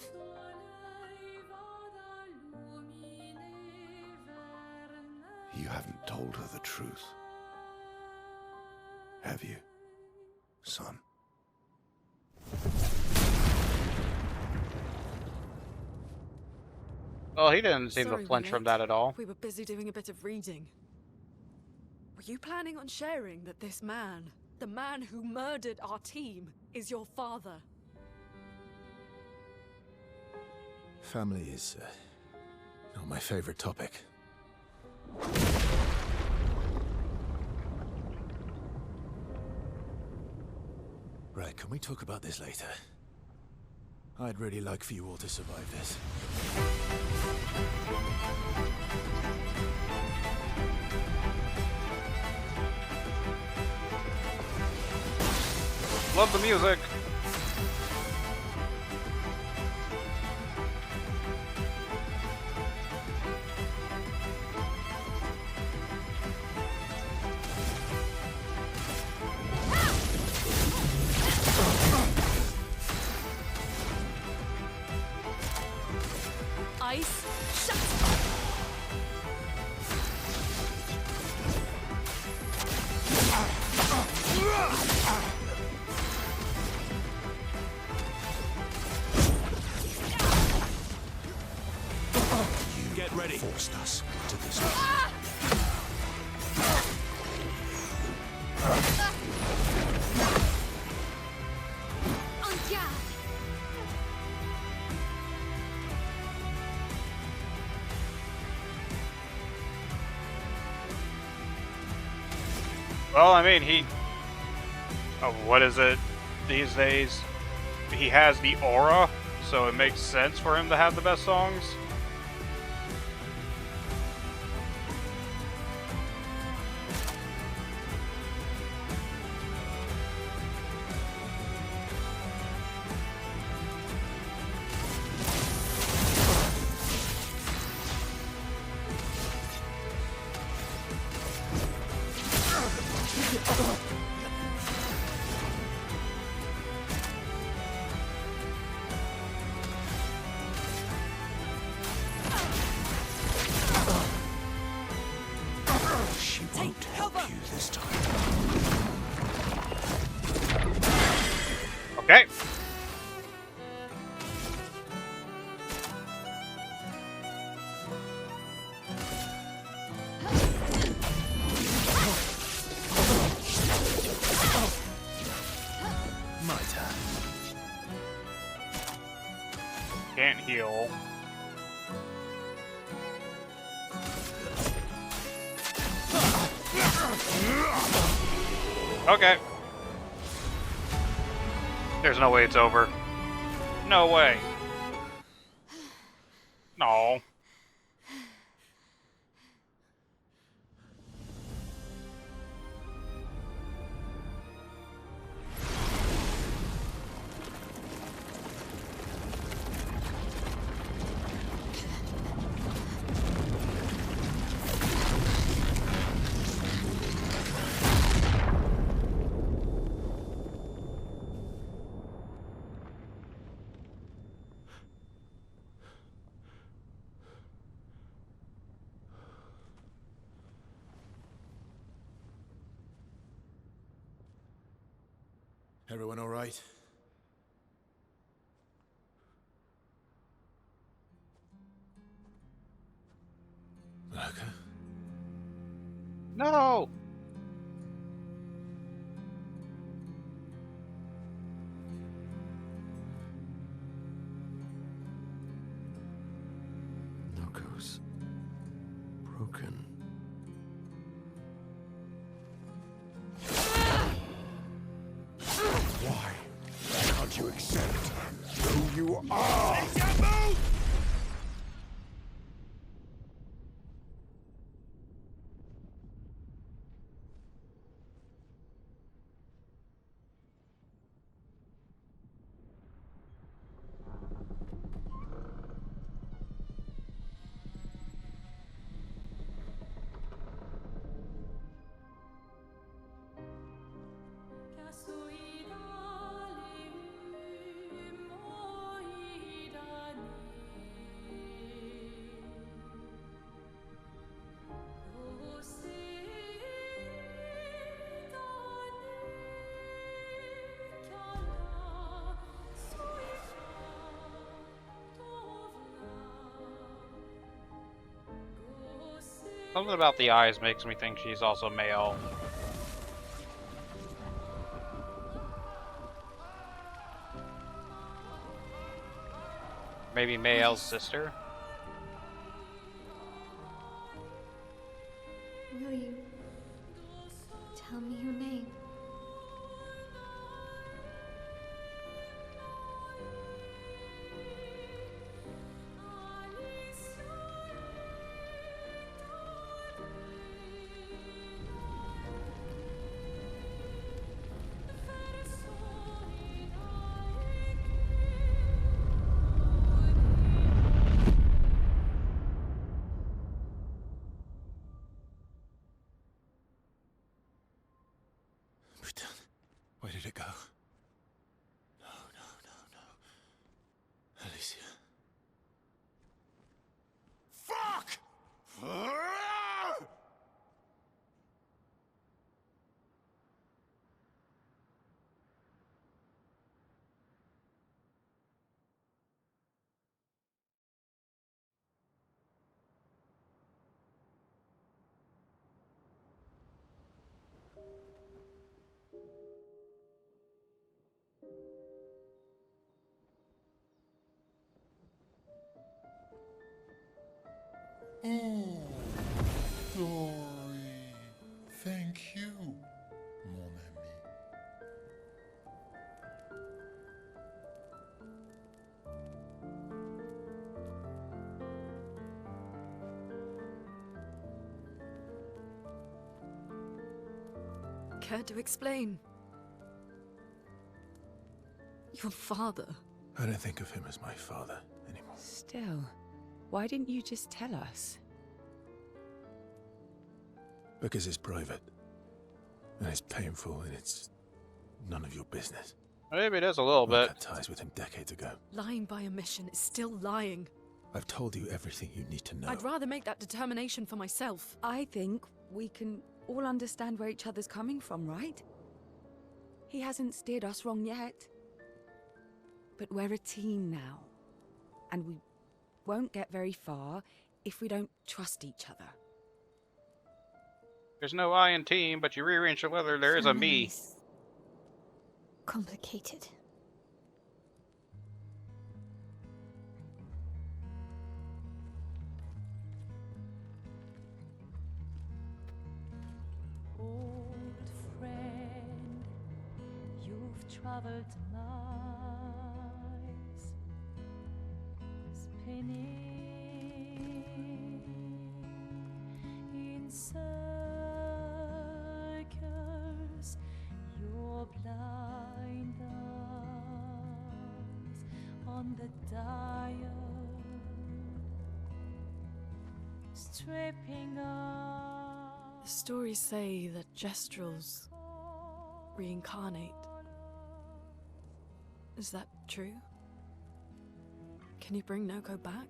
You haven't told her the truth. Have you, son? Well, he didn't seem Sorry to we're flinch from late. that at all. We were busy doing a bit of reading. Were you planning on sharing that this man, the man who murdered our team, is your father? Family is not my favorite topic. Right, can we talk about this later? I'd really like for you all to survive this. Love the music. Ice, shut! Get ready. Forced us to this. On guard. Well, I mean, what is it these days? He has the aura, so it makes sense for him to have the best songs. She won't help you this time. Okay. heal. Okay. There's no way it's over. No way. No. Everyone all right? Lurker? No! Knuckles. Broken. Why can't you accept who you are? Something about the eyes makes me think she's also male. Maybe Mayel's sister? Will you tell me your name? Where did it go? No, no, no, no. Alicia. Fuck! Oh, Dory. Thank you, mon ami. Care to explain? Your father. I don't think of him as my father anymore. Still, why didn't you just tell us? Because it's private. And it's painful and it's none of your business. Maybe it is a little I bit. cut ties with him decades ago. Lying by omission is still lying. I've told you everything you need to know. I'd rather make that determination for myself. I think we can all understand where each other's coming from, right? He hasn't steered us wrong yet. But we're a team now. And we won't get very far if we don't trust each other. There's no I in team, but you rearrange the leather, there is a me. Family's complicated. traveled miles, spinning in circles, your blind eyes on the dial, stripping off. The stories say that Gestrels reincarnate. Is that true? Can you bring Noko back?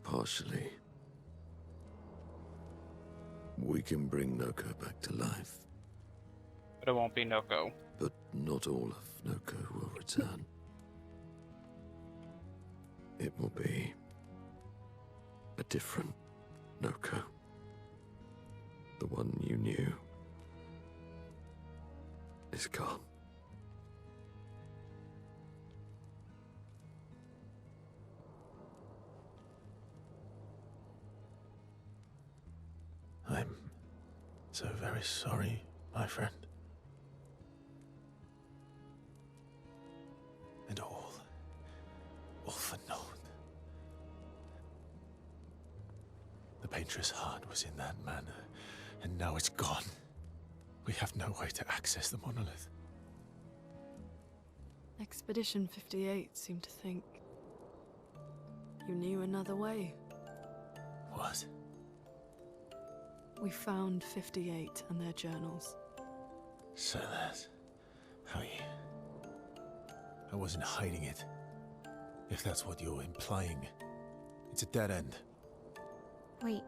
Partially. We can bring Noko back to life, But it won't be Noko. but not all of Noko will return. It will be a different Noko. The one you knew is gone. I'm so very sorry, my friend. And all for naught. The painter's heart was in that manor, and now it's gone. We have no way to access the monolith. Expedition 58 seemed to think you knew another way. What? We found 58 and their journals. So that's how you... I wasn't hiding it. If that's what you're implying, it's a dead end. Wait,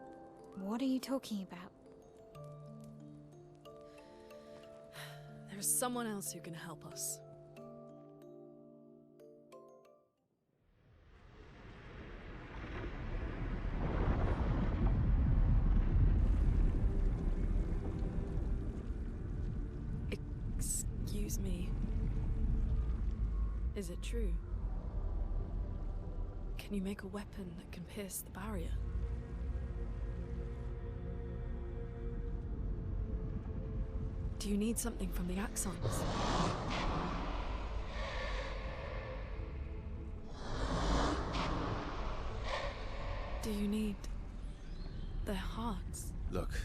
what are you talking about? There is someone else who can help us. Excuse me. Is it true? Can you make a weapon that can pierce the barrier? Do you need something from the Axons? Do you need their hearts? Look,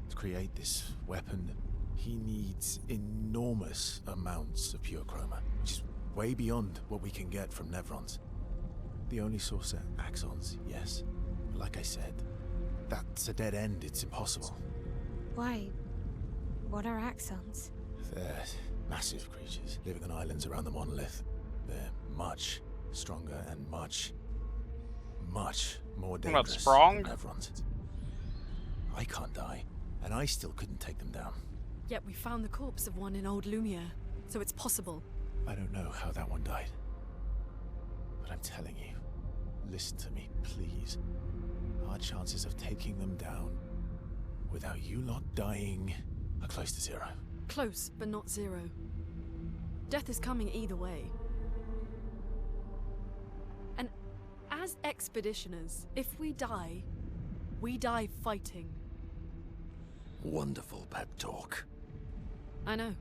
to create this weapon, he needs enormous amounts of pure chroma, which is way beyond what we can get from Nevrons. The only source are Axons, yes. But like I said, that's a dead end. It's impossible. Why? What are axons? They're massive creatures living on islands around the monolith. They're much stronger and much more dangerous Sprung? than Nevrons. I can't die, and I still couldn't take them down. Yet we found the corpse of one in Old Lumiere, so it's possible. I don't know how that one died. But I'm telling you, listen to me, please. Our chances of taking them down without you lot dying are close to zero. Close, but not zero. Death is coming either way. And as expeditioners, if we die fighting. Wonderful pep talk. I know.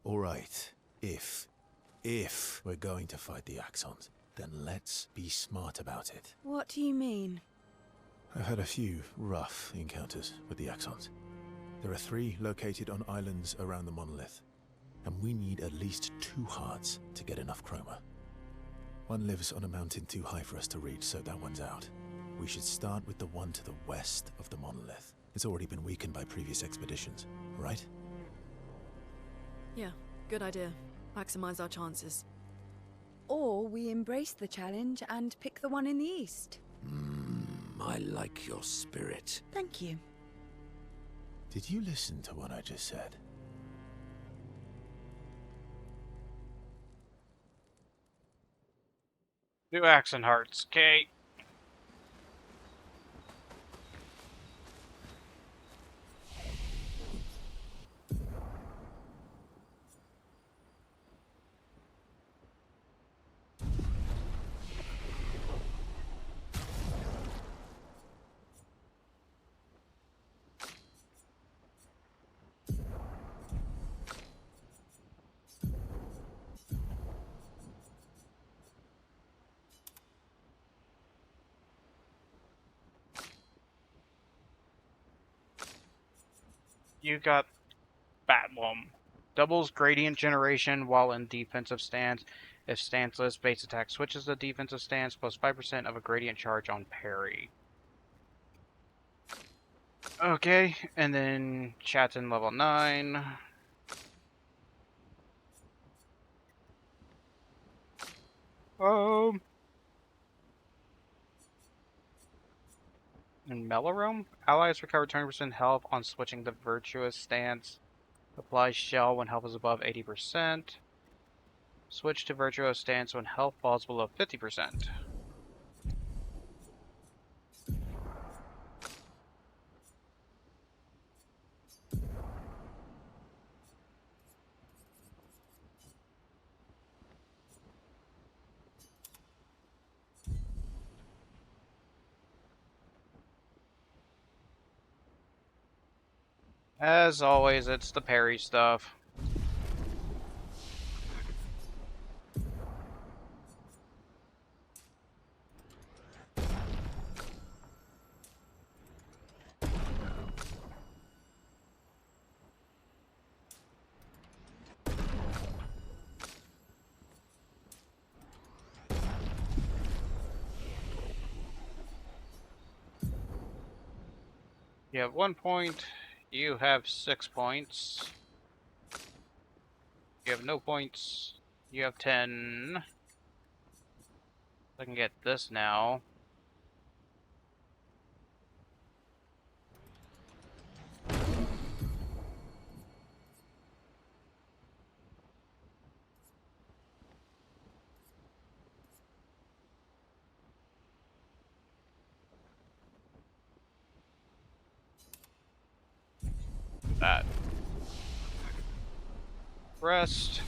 All right, if we're going to fight the Axons, then let's be smart about it. What do you mean? I've had a few rough encounters with the Axons. There are 3 located on islands around the monolith, and we need at least 2 hearts to get enough chroma. One lives on a mountain too high for us to reach, so that one's out. We should start with the one to the west of the monolith. It's already been weakened by previous expeditions, right? Yeah, good idea. Maximize our chances. Or we embrace the challenge and pick the one in the east. I like your spirit. Thank you. Did you listen to what I just said? Do accent hearts, okay? You got Batlum. Doubles gradient generation while in defensive stance. If stanceless, base attack switches to defensive stance, plus 5% of a gradient charge on parry. Okay, and then Chatin level 9. In Mellorum, allies recover 20% health on switching to Virtuous stance. Apply Shell when health is above 80%. Switch to Virtuous stance when health falls below 50%. As always, it's the parry stuff. You have 1 point. You have 6 points. You have no points. You have 10. I can get this now. That. Rest.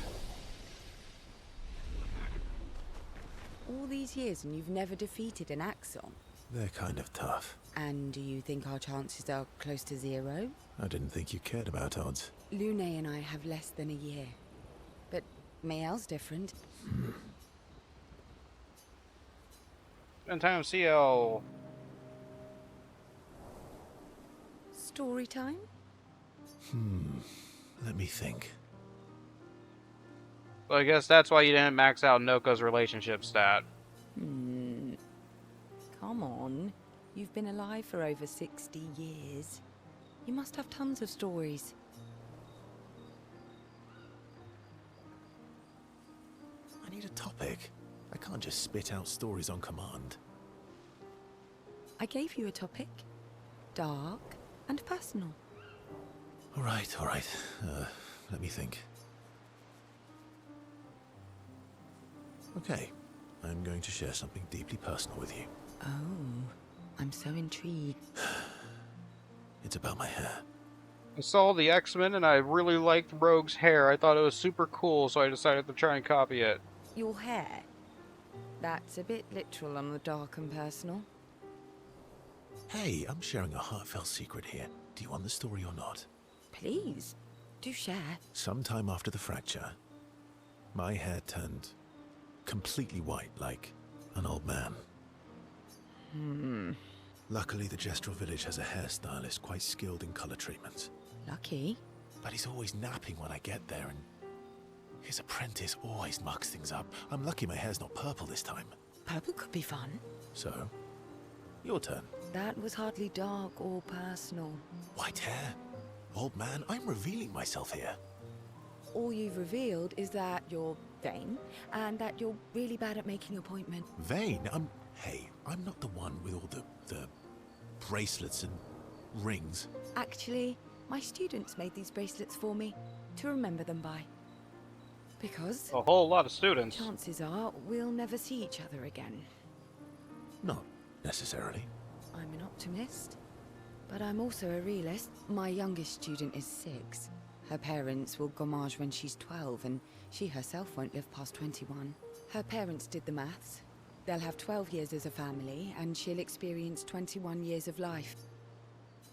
All these years and you've never defeated an Axon? They're kind of tough. And do you think our chances are close to 0? I didn't think you cared about odds. Lune and I have less than a year. But Mael's different. Spend time CL. Story time? Let me think. Well, I guess that's why you didn't max out Noko's relationship stat. Come on. You've been alive for over 60 years. You must have tons of stories. I need a topic. I can't just spit out stories on command. I gave you a topic. Dark and personal. All right. Let me think. Okay, I'm going to share something deeply personal with you. Oh, I'm so intrigued. It's about my hair. I saw the X-Men and I really liked Rogue's hair. I thought it was super cool, so I decided to try and copy it. Your hair? That's a bit literal on the dark and personal. Hey, I'm sharing a heartfelt secret here. Do you want the story or not? Please, do share. Sometime after the fracture, my hair turned completely white, like an old man. Luckily, the Gestural village has a hairstylist quite skilled in color treatments. Lucky. But he's always napping when I get there, and his apprentice always mucks things up. I'm lucky my hair's not purple this time. Purple could be fun. So, your turn. That was hardly dark or personal. White hair? Old man, I'm revealing myself here. All you've revealed is that you're vain, and that you're really bad at making appointments. Vain? Hey, I'm not the one with all the bracelets and rings. Actually, my students made these bracelets for me to remember them by. Because A whole lot of students. chances are we'll never see each other again. Not necessarily. I'm an optimist, but I'm also a realist. My youngest student is 6. Her parents will gommage when she's 12, and she herself won't live past 21. Her parents did the maths. They'll have 12 years as a family, and she'll experience 21 years of life.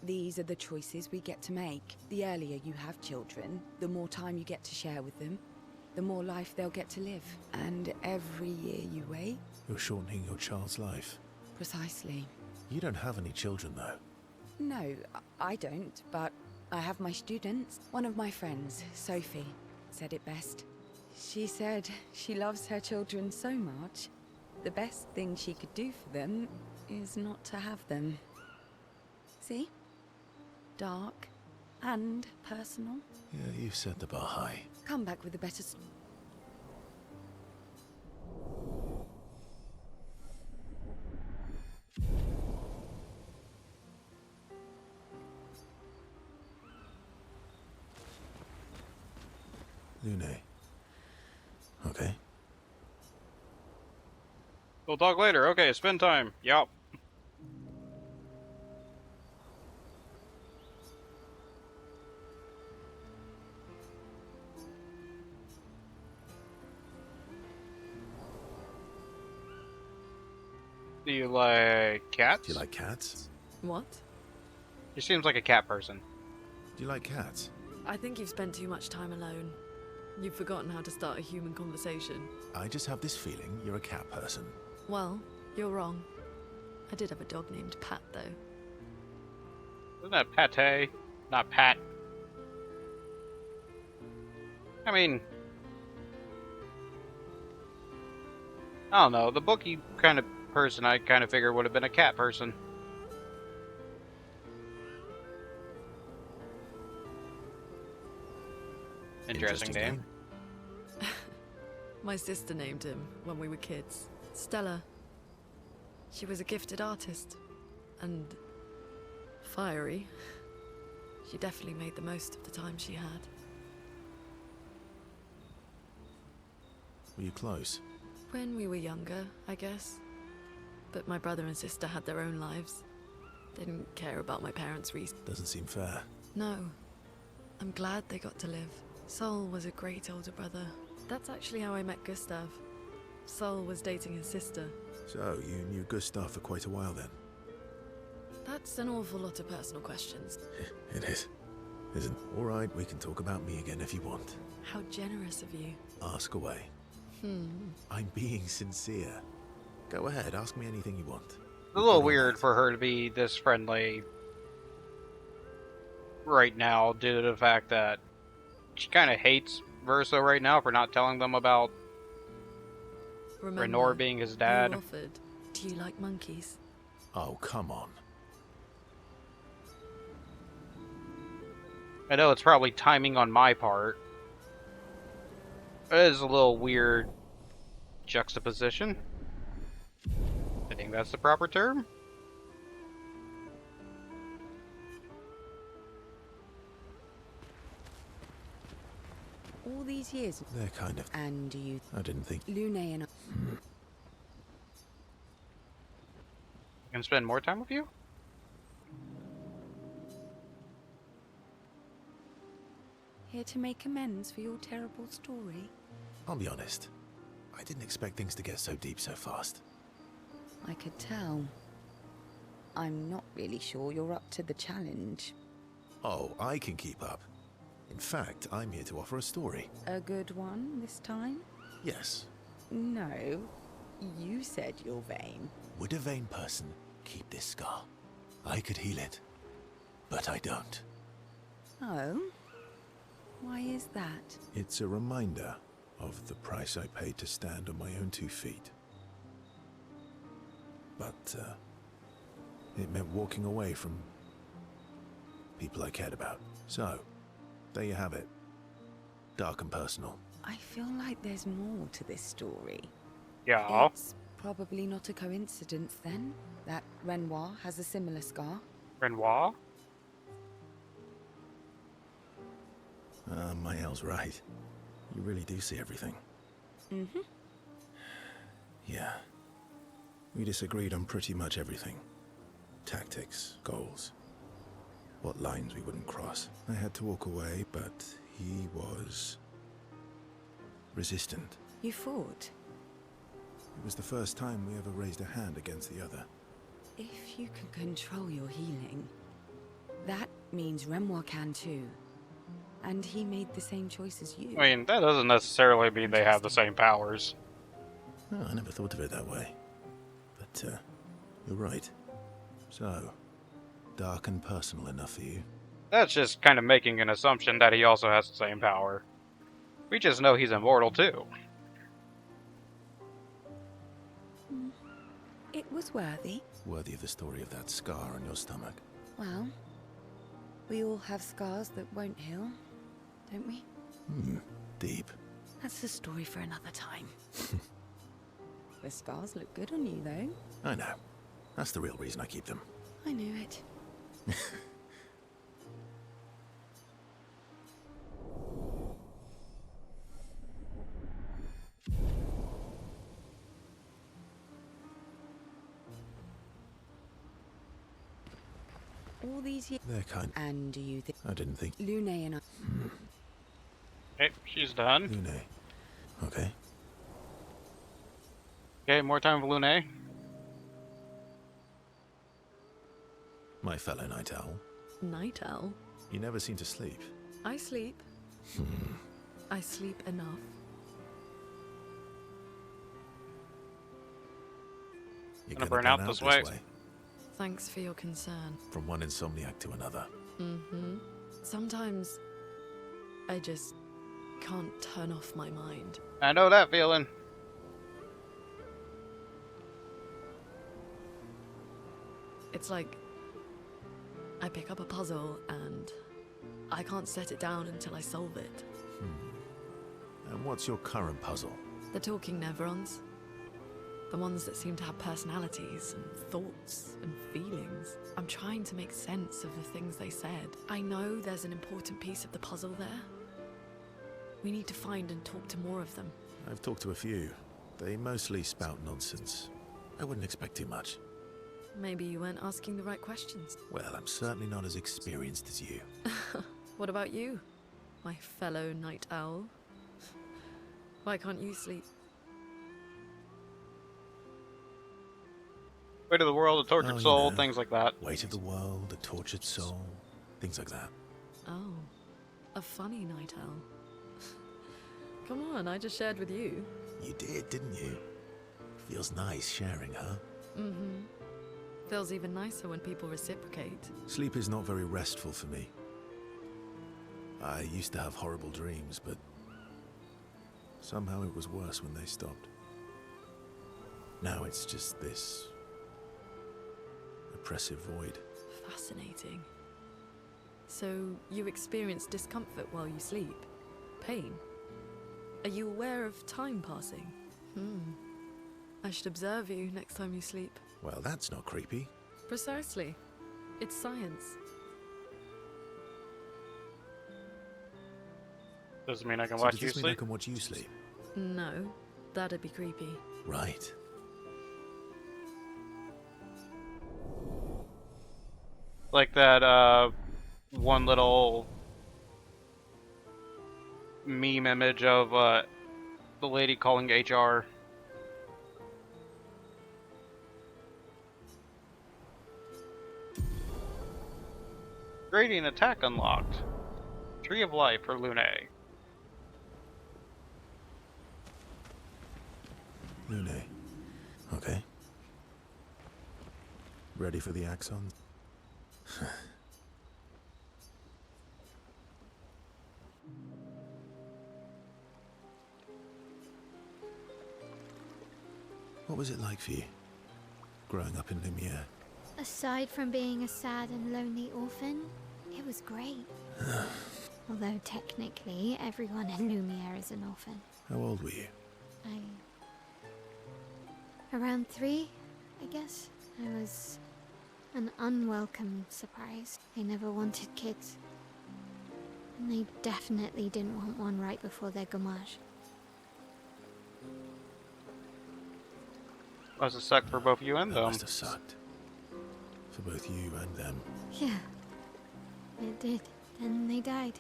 These are the choices we get to make. The earlier you have children, the more time you get to share with them, the more life they'll get to live. And every year you wait... You're shortening your child's life. Precisely. You don't have any children, though. No, I don't, but I have my students. One of my friends, Sophie, said it best. She said she loves her children so much, the best thing she could do for them is not to have them. See? Dark and personal. Yeah, you've set the bar high. Come back with a better Lune. Okay. We'll talk later. Okay, spend time. Yup. Do you like cats? Do you like cats? What? He seems like a cat person. Do you like cats? I think you've spent too much time alone. You've forgotten how to start a human conversation. I just have this feeling you're a cat person. Well, you're wrong. I did have a dog named Pat, though. Isn't that Pate? Not Pat. I mean, I don't know. The bookie kind of person I kind of figured would have been a cat person. Interesting name. My sister named him when we were kids. Stella. She was a gifted artist. And fiery. She definitely made the most of the time she had. Were you close? When we were younger, I guess. But my brother and sister had their own lives. They didn't care about my parents' reasons. Doesn't seem fair. No. I'm glad they got to live. Sol was a great older brother. That's actually how I met Gustav. Sol was dating his sister. So, you knew Gustav for quite a while then? That's an awful lot of personal questions. It is. Isn't? Alright, we can talk about me again if you want. How generous of you. Ask away. I'm being sincere. Go ahead, ask me anything you want. It's a little weird for her to be this friendly right now due to the fact that she kind of hates Verso right now for not telling them about Renor being his dad. You offered. Do you like monkeys? Oh, come on. I know it's probably timing on my part. It is a little weird juxtaposition. I think that's the proper term. all these years. They're kind of... And you... I didn't think... Lune and... Can spend more time with you? Here to make amends for your terrible story? I'll be honest. I didn't expect things to get so deep so fast. I could tell. I'm not really sure you're up to the challenge. Oh, I can keep up. In fact, I'm here to offer a story. A good one this time? Yes. No. You said you're vain. Would a vain person keep this scar? I could heal it, but I don't. Oh? Why is that? It's a reminder of the price I paid to stand on my own 2 feet. But, it meant walking away from people I cared about. So, there you have it. Dark and personal. I feel like there's more to this story. Yeah. It's probably not a coincidence, then, that Renoir has a similar scar. Renoir? Mael's right. You really do see everything. Mm-hmm. Yeah. We disagreed on pretty much everything. Tactics, goals, what lines we wouldn't cross. I had to walk away, but he was... resistant. You fought? It was the first time we ever raised a hand against the other. If you can control your healing, that means Renoir can too. And he made the same choice as you. I mean, that doesn't necessarily mean they have the same powers. Oh, I never thought of it that way. But, you're right. So, dark and personal enough for you? That's just kind of making an assumption that he also has the same power. We just know he's immortal too. It was worthy. Worthy of the story of that scar on your stomach. Well, we all have scars that won't heal, don't we? Deep. That's a story for another time. The scars look good on you, though. I know. That's the real reason I keep them. I knew it. All these years. They're kind. And do you think I didn't think. Lune and I? Okay, she's done. Lune. Okay. Okay, more time for Lune. My fellow night owl. Night owl? You never seem to sleep. I sleep. I sleep enough. You're Gonna burn out this way. Thanks for your concern. From one insomniac to another. Sometimes I just can't turn off my mind. I know that feeling. It's like I pick up a puzzle and I can't set it down until I solve it. And what's your current puzzle? The talking Nevrons. The ones that seem to have personalities and thoughts and feelings. I'm trying to make sense of the things they said. I know there's an important piece of the puzzle there. We need to find and talk to more of them. I've talked to a few. They mostly spout nonsense. I wouldn't expect too much. Maybe you weren't asking the right questions. Well, I'm certainly not as experienced as you. What about you, my fellow night owl? Why can't you sleep? Weight of the world, a tortured soul, you know, things like that. Weight of the world, a tortured soul, things like that. Oh, a funny night owl. Come on, I just shared with you. You did, didn't you? Feels nice sharing, huh? Feels even nicer when people reciprocate. Sleep is not very restful for me. I used to have horrible dreams, but somehow it was worse when they stopped. Now it's just this oppressive void. Fascinating. So, you experience discomfort while you sleep? Pain? Are you aware of time passing? I should observe you next time you sleep. Well, that's not creepy. Precisely. It's science. Doesn't mean I can So watch does you this mean I sleep. can watch you sleep? No, that'd be creepy. Right. Like that one little meme image of the lady calling HR. Gradient attack unlocked. Tree of Life for Lune. Lune. Okay. Ready for the axons? What was it like for you, growing up in Lumiere? Aside from being a sad and lonely orphan, it was great. Although technically, everyone in Lumiere is an orphan. How old were you? Around 3, I guess. I was an unwelcome surprise. They never wanted kids. And they definitely didn't want one right before their gommage. Must have sucked for both you and That them. must have sucked. For both you and them. Yeah, it did. Then they died.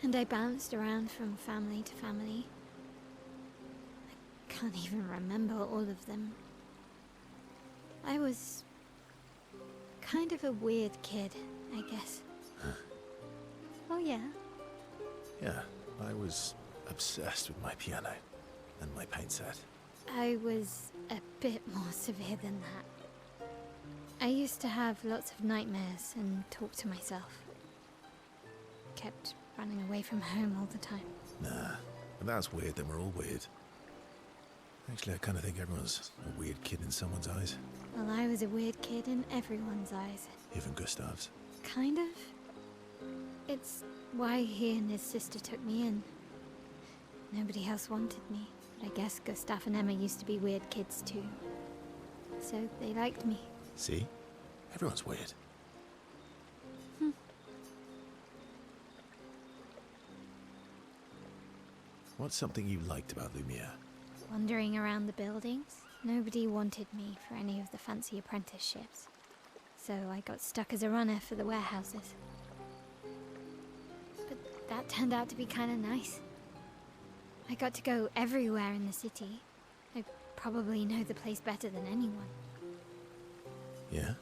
And I bounced around from family to family. I can't even remember all of them. I was kind of a weird kid, I guess. Oh yeah? Yeah, I was obsessed with my piano and my paint set. I was a bit more severe than that. I used to have lots of nightmares and talk to myself. Kept running away from home all the time. Nah, if that's weird, then we're all weird. Actually, I kind of think everyone's a weird kid in someone's eyes. Well, I was a weird kid in everyone's eyes. Even Gustav's. Kind of. It's why he and his sister took me in. Nobody else wanted me. But I guess Gustav and Emma used to be weird kids too. So they liked me. See? Everyone's weird. What's something you liked about Lumiere? Wandering around the buildings, nobody wanted me for any of the fancy apprenticeships. So I got stuck as a runner for the warehouses. But that turned out to be kind of nice. I got to go everywhere in the city. I probably know the place better than anyone. Yeah?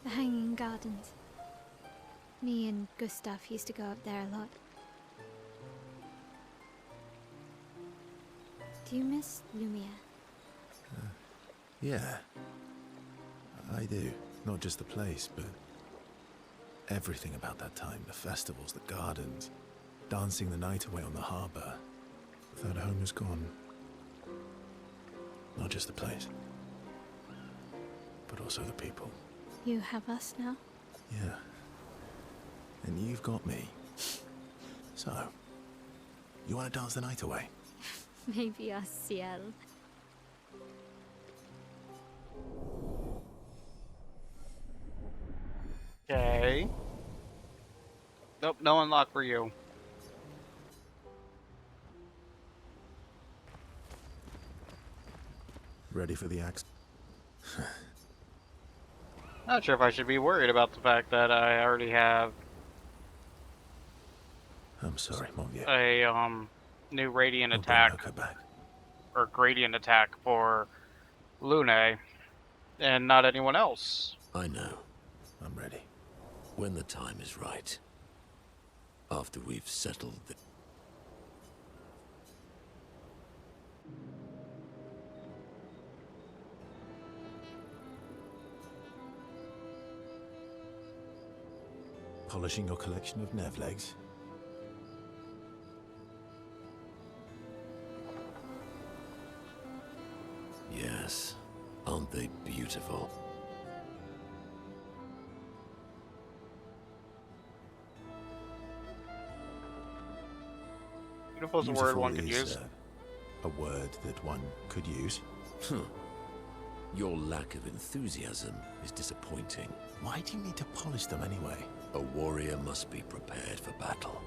The Hanging Gardens. Me and Gustav used to go up there a lot. Do you miss Lumiere? Yeah. I do. Not just the place, but everything about that time. The festivals, the gardens, dancing the night away on the harbour. That home is gone. Not just the place, but also the people. You have us now? Yeah. And you've got me. So, you want to dance the night away? Maybe us, Ciel. Okay. Nope, no unlock for you. Ready for the axe? Not sure if I should be worried about the fact that I already have I'm sorry, mon vieux. a new radiant We'll bring attack Noko back. or gradient attack for Lune, and not anyone else. I know. I'm ready. When the time is right. After we've settled the... Polishing your collection of Nev legs? Yes. Aren't they beautiful? Beautiful is a word one could Beautiful use. is, a word that one could use. Your lack of enthusiasm is disappointing. Why do you need to polish them anyway? A warrior must be prepared for battle.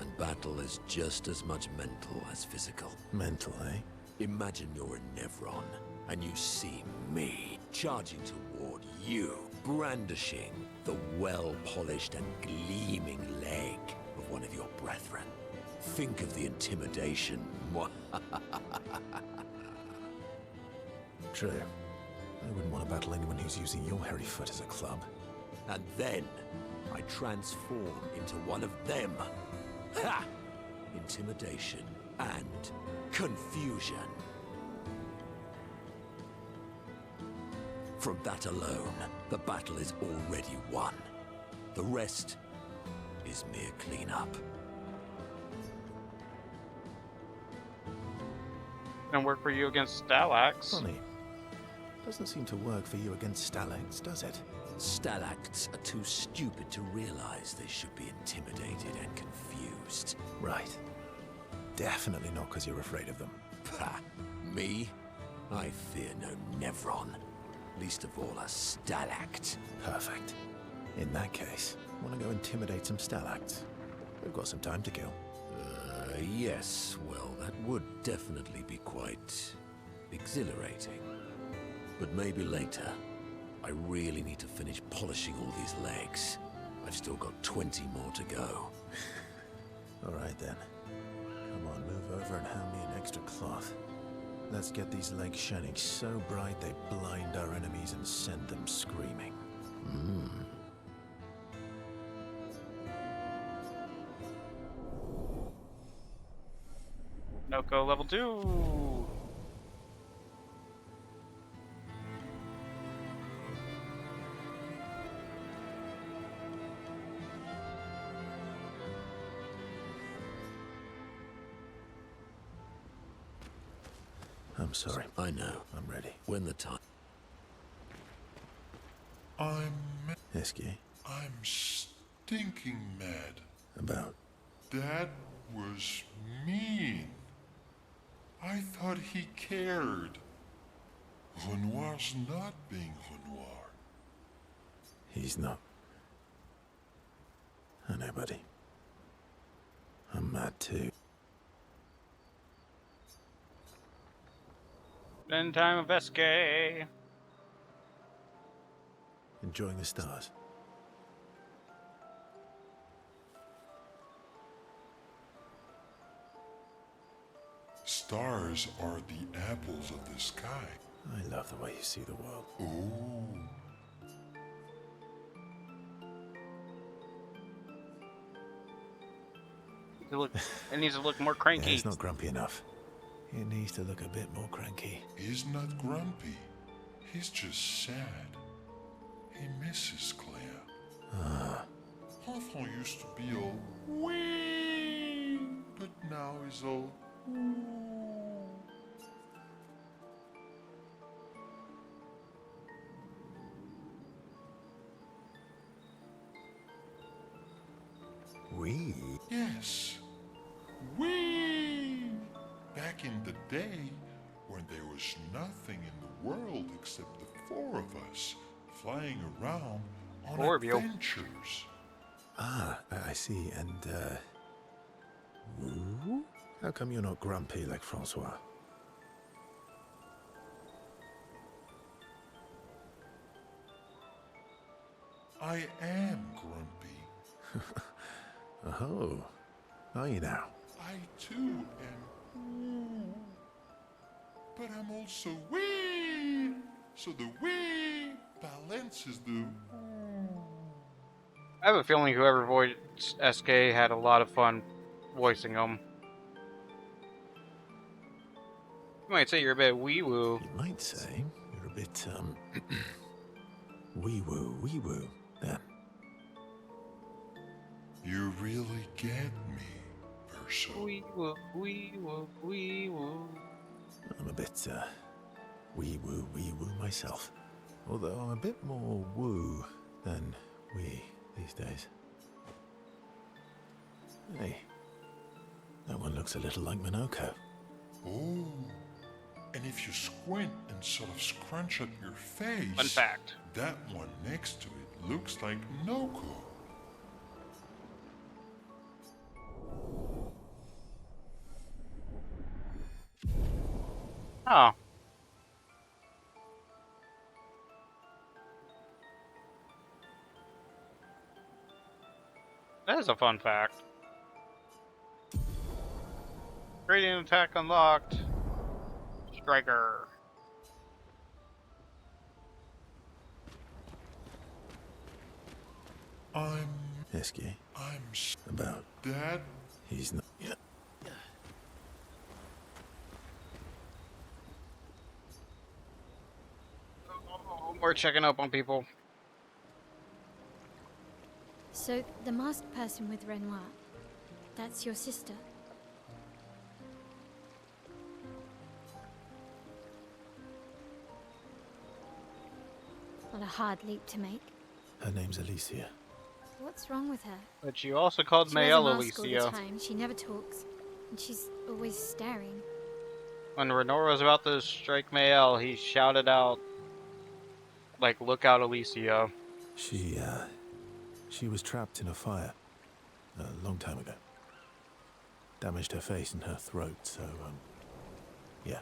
And battle is just as much mental as physical. Mental, eh? Imagine you're a Nevron, and you see me charging toward you, brandishing the well-polished and gleaming leg of one of your brethren. Think of the intimidation. True. I wouldn't want to battle anyone who's using your hairy foot as a club. And then I transform into one of them. Ha! Intimidation and confusion. From that alone, the battle is already won. The rest is mere cleanup. And work for you against Stalax. Funny. Doesn't seem to work for you against stalacts, does it? Stalacts are too stupid to realize they should be intimidated and confused. Right. Definitely not because you're afraid of them. Pah! Me? I fear no Nevron. Least of all a Stalact. Perfect. In that case, want to go intimidate some stalacts? We've got some time to kill. Yes. Well, that would definitely be quite exhilarating. But maybe later. I really need to finish polishing all these legs. I've still got 20 more to go. All right then. Come on, move over and hand me an extra cloth. Let's get these legs shining so bright they blind our enemies and send them screaming. Noko level 2. I'm sorry. I know. I'm ready. When the time... I'm Esky, stinking mad. about... That was mean. I thought he cared. Renoir's not being Renoir. He's not. I know, buddy. I'm mad too. Spend time with SK. Enjoying the stars. Stars are the apples of the sky. I love the way you see the world. Oh. It needs to look more Yeah, cranky. it's not grumpy enough. It needs to look a bit more cranky. He's not grumpy. He's just sad. He misses Claire. Ah, Enfant used to be all wee, but now he's all ooh. we? Yes, wee. Back in the day, when there was nothing in the world except the four of us flying around on Four of you. adventures. Ah, I see. And, woo? How come you're not grumpy like Francois? I am grumpy. Oh, are you now? I too am ooh. But I'm also wee. So the wee balances the ooh. I have a feeling whoever voiced SK had a lot of fun voicing him. You might say you're a bit wee-woo. You might say you're a bit, wee-woo, then. You really get me, Perso. Wee-woo, wee-woo, wee-woo. I'm a bit, wee-woo myself. Although I'm a bit more woo than wee these days. Hey, that one looks a little like Minoko. Oh. And if you squint and sort of scrunch up your face, Fun fact. that one next to it looks like Noko. Oh. That is a fun fact. Gradient attack unlocked. Striker. Esky, I'm about. Dad. He's not. Yeah. We're checking up on people. So, the masked person with Renoir, that's your sister? What a hard leap to make. Her name's Alicia. What's wrong with her? But you also called She wears a Mayel mask all the Alicia. time. She never talks, and she's always staring. When Renora was about to strike Mayel, he shouted out, like, look out, Alicia. She was trapped in a fire a long time ago. Damaged her face and her throat, so, yeah.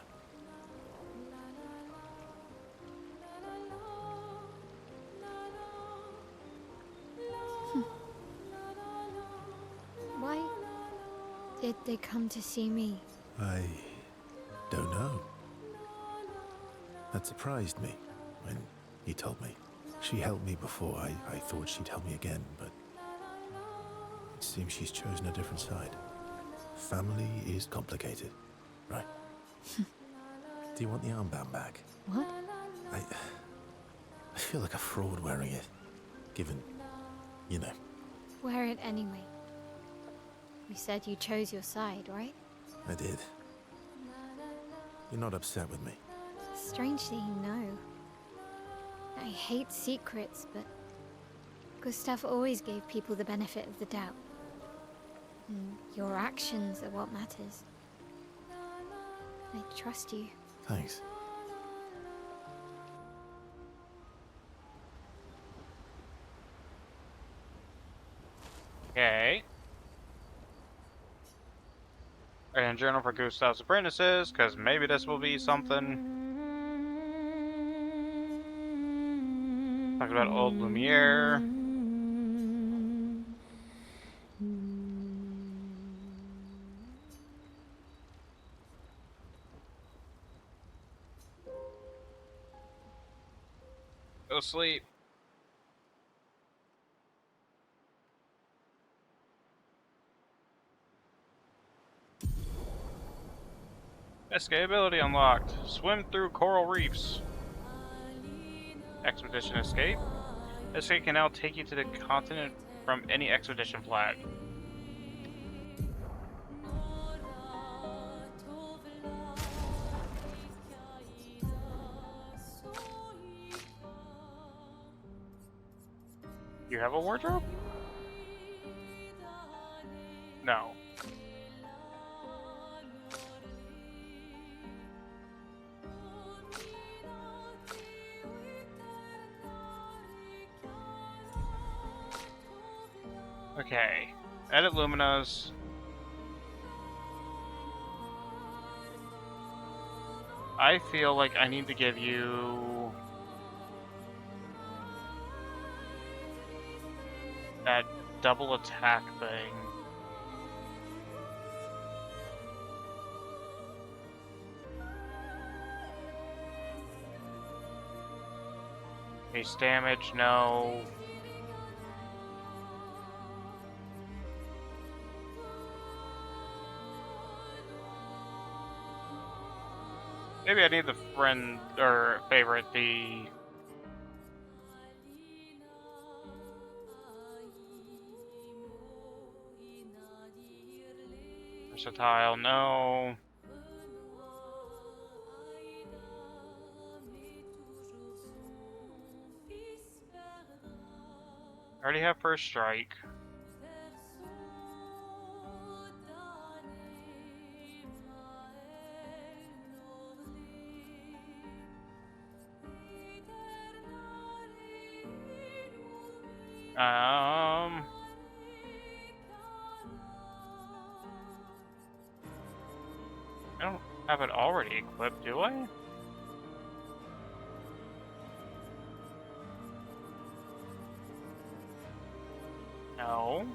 Why did they come to see me? I don't know. That surprised me when he told me. She helped me before. I thought she'd help me again, but it seems she's chosen a different side. Family is complicated, right? Do you want the armband back? What? I feel like a fraud wearing it, given, you know. Wear it anyway. You said you chose your side, right? I did. You're not upset with me. Strangely, no. I hate secrets, but Gustav always gave people the benefit of the doubt. And your actions are what matters. I trust you. Thanks. Okay. And journal for Gustav's apprentices, because maybe this will be something. Talk about old Lumiere. Go sleep. Escapability unlocked. Swim through coral reefs. Expedition escape. Escape can now take you to the continent from any expedition flag. You have a wardrobe? No. Okay. Edit Lumina's. I feel like I need to give you that double attack thing. Base damage, no. Maybe I need the friend or favorite, the versatile, no. I already have first strike. I don't have it already equipped, do I? No.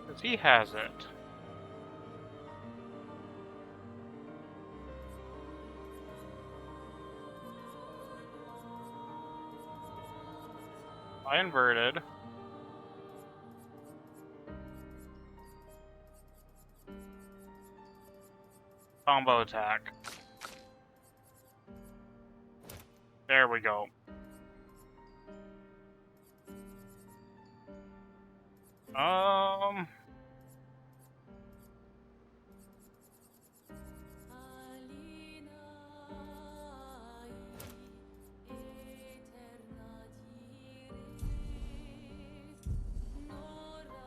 Because he has it. I inverted. Combo attack. There we go.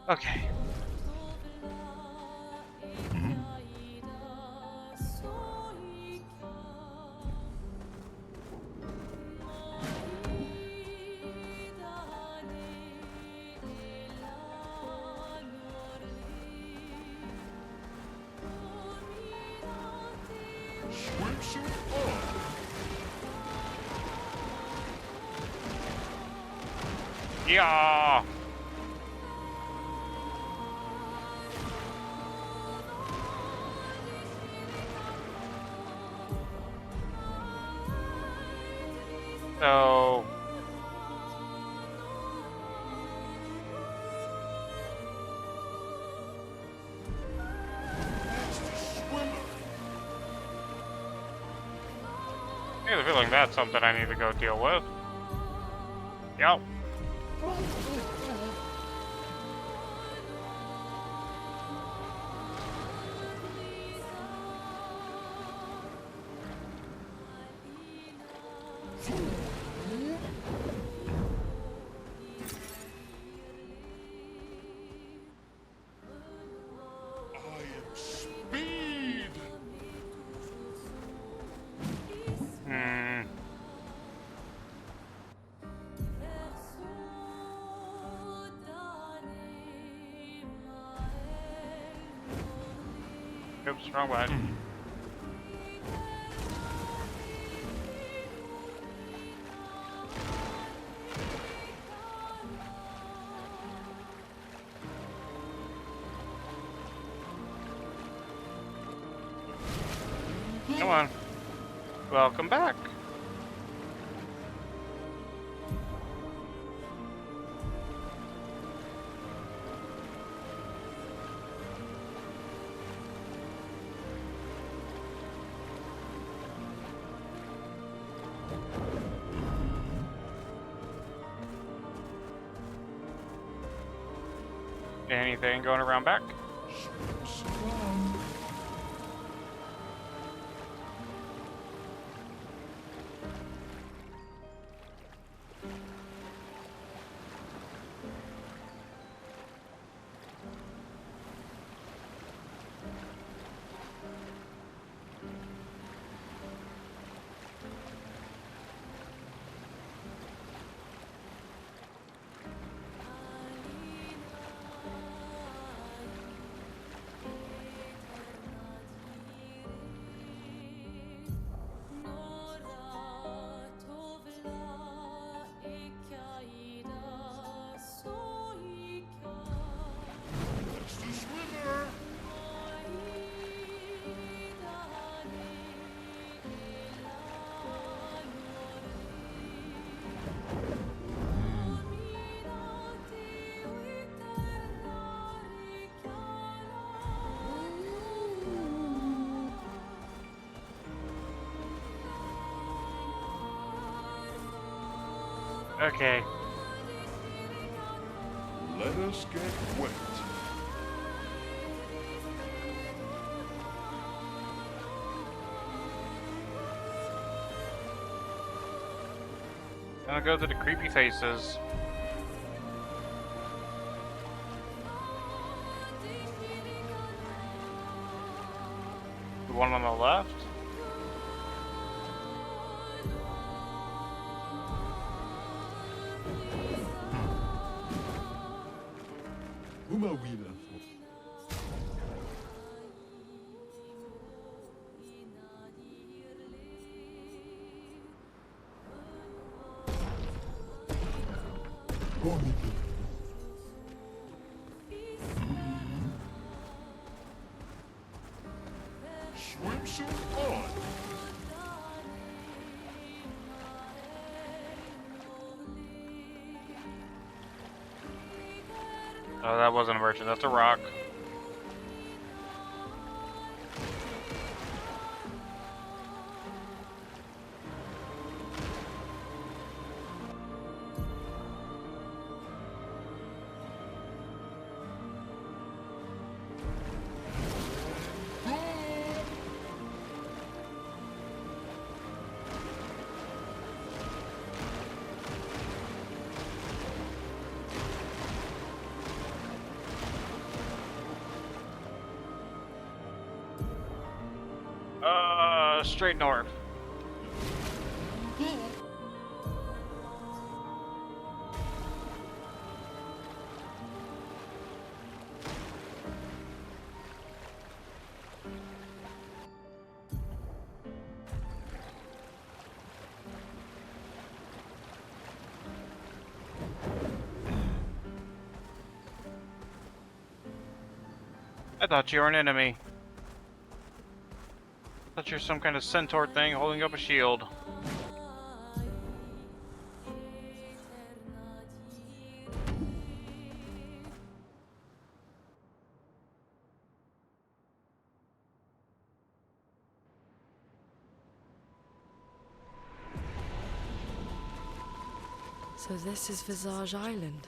Okay. Yeah. So I get the feeling that's something I need to go deal with. Yep. I am speed. Hmm. Oops, wrong button. Come on. Welcome back. Anything going around back? Okay. Let us get wet. Gonna go to the creepy faces. The one on the left. Uma vida. Swimsuit on. Oh, that wasn't a merchant. That's a rock. Straight north. I thought you were an enemy. I thought you're some kind of centaur thing holding up a shield. So this is Visage Island.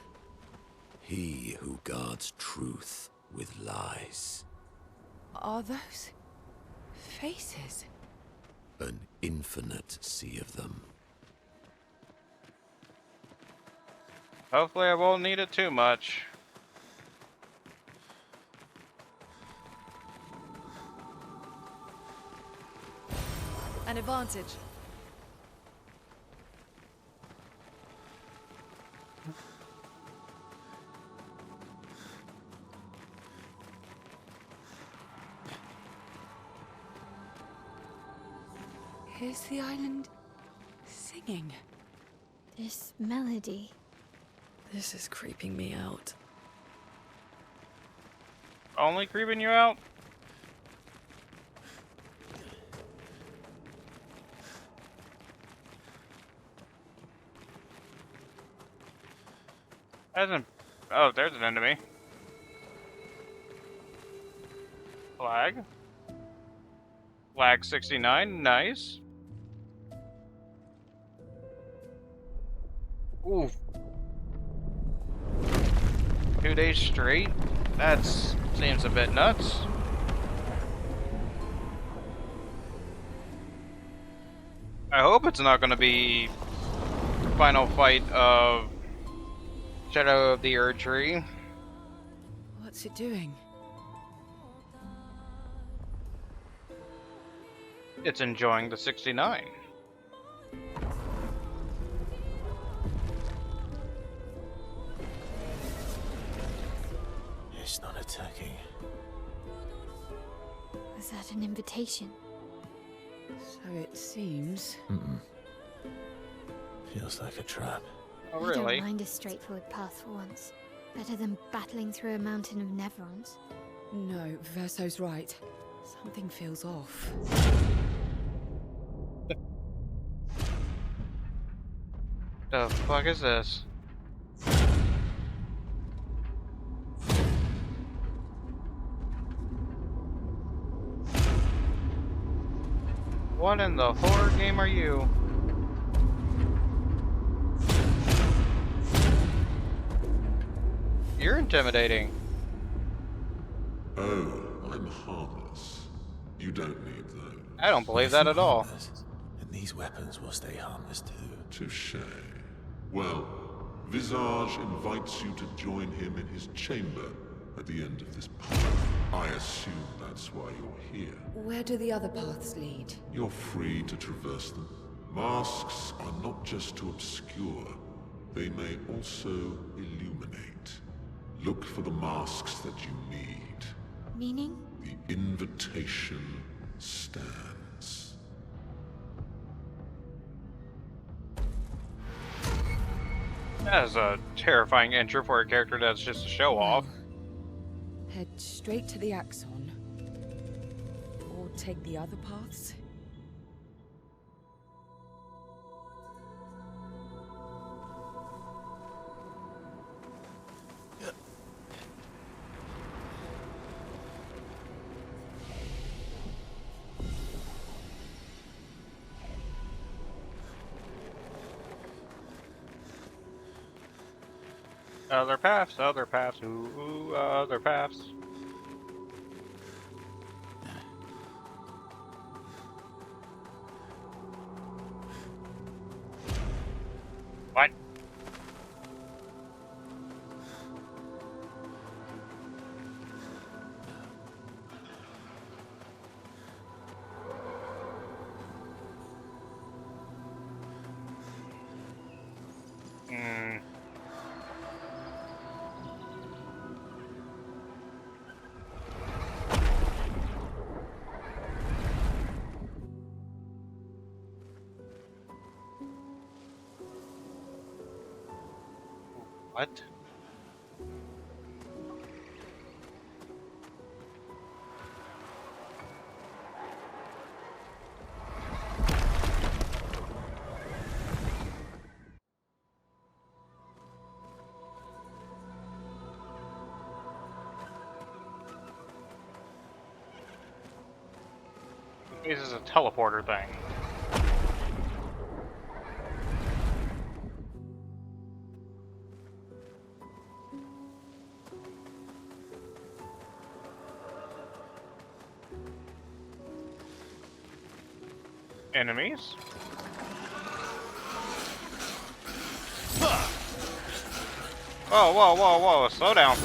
He who guards truth with lies. Are those faces? An infinite sea of them. Hopefully I won't need it too much. An advantage. Is the island singing? This melody. This is creeping me out. Only creeping you out? Hasn't. Oh, there's an enemy. Flag. Flag 69, nice. Ooh. 2 days straight? That seems a bit nuts. I hope it's not going to be the final fight of Shadow of the Erdtree. What's it doing? It's enjoying the 69. It's not attacking. Was that an invitation? So it seems. Feels like a trap. Oh, I really? don't mind a straightforward path for once. Better than battling through a mountain of Neverons. No, Verso's right. Something feels off. The fuck is this? What in the horror game are you? You're intimidating. Oh, I'm harmless. You don't need those. I don't believe that at all. And these weapons will stay harmless too. Touche. Well, Visage invites you to join him in his chamber at the end of this path. I assume that's why you're here. Where do the other paths lead? You're free to traverse them. Masks are not just to obscure, they may also illuminate. Look for the masks that you need. Meaning? The invitation stands. That is a terrifying intro for a character that's just a show off. Head straight to the Axon. Or take the other paths? Other paths, ooh, other paths. What? What? This is a teleporter thing. enemies. Whoa, whoa, whoa, whoa, slow down.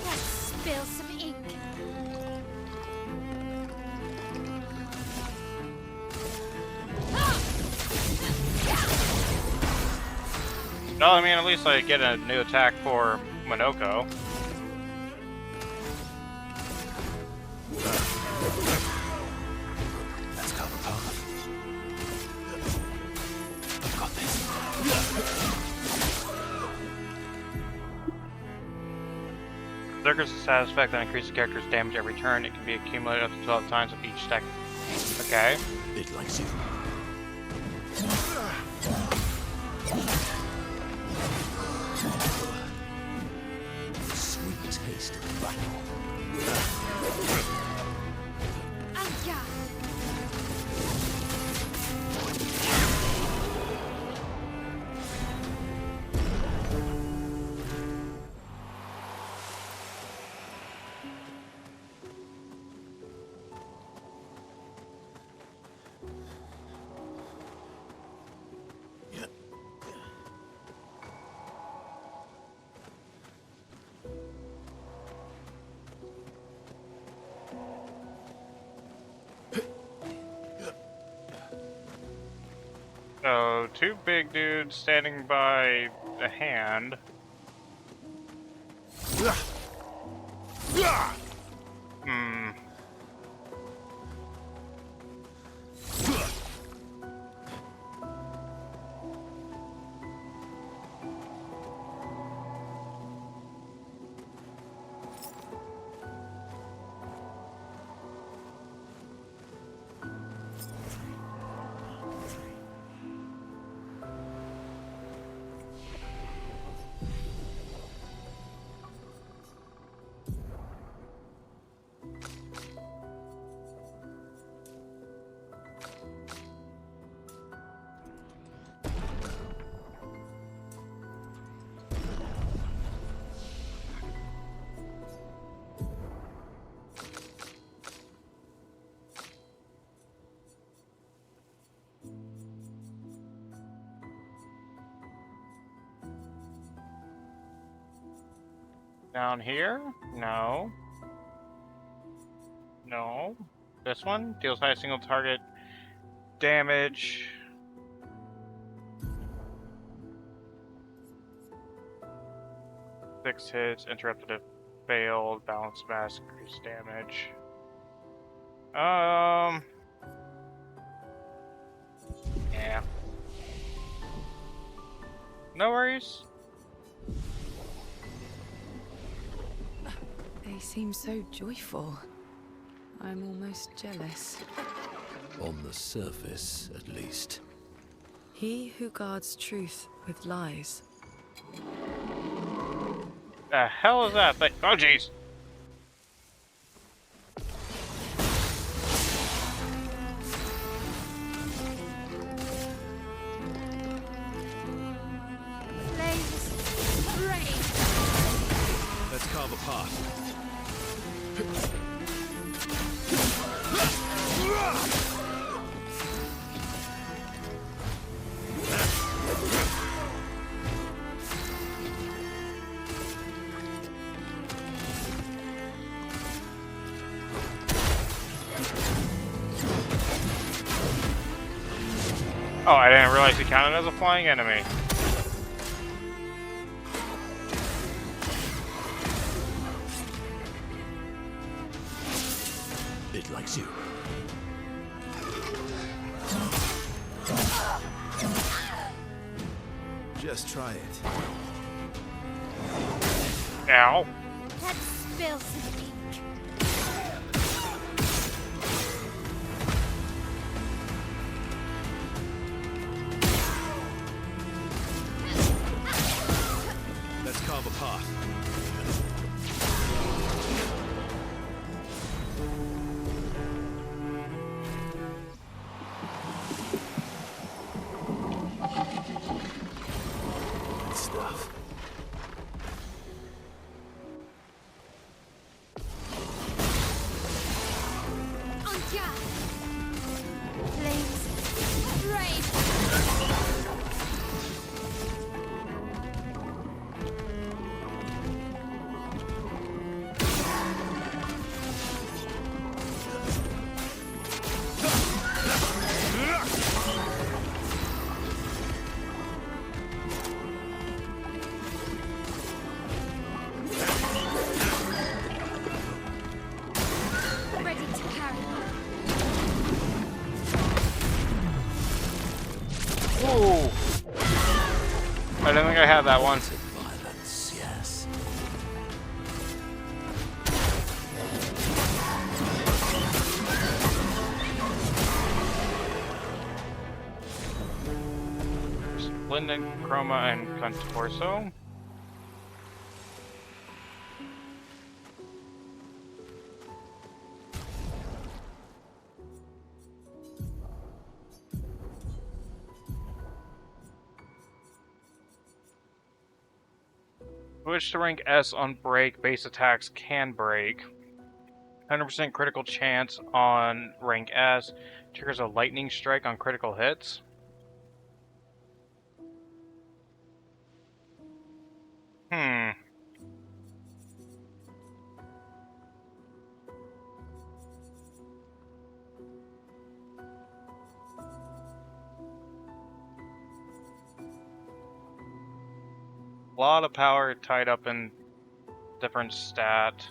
Let's spill some ink. No, I mean, at least I get a new attack for Monoko. Let's cover path. I've got this. Berserker's a status effect that increases the character's damage every turn. It can be accumulated up to 12 times of each stack. Okay. It likes you. Sweet taste of battle. Aya! So, two big dudes standing by a hand. Hmm. Down here? No. No. This one deals high single target damage. Six hits, interrupted if failed, balance mask, increased damage. Yeah. No worries. They seem so joyful. I'm almost jealous. On the surface, at least. He who guards truth with lies. The hell is that thing? Oh, jeez. Flames rain. Let's carve a path. Oh, I didn't realize he counted as a flying enemy. It likes you. Just try it. Ow. Let's spill some ink. Let's carve a path. Good stuff. I don't think I had that one. Violence, yes. Splendid, Chroma, and Contorso. Switch to rank S on break. Base attacks can break. 100% critical chance on rank S. Triggers a lightning strike on critical hits. Hmm. A lot of power tied up in different stat.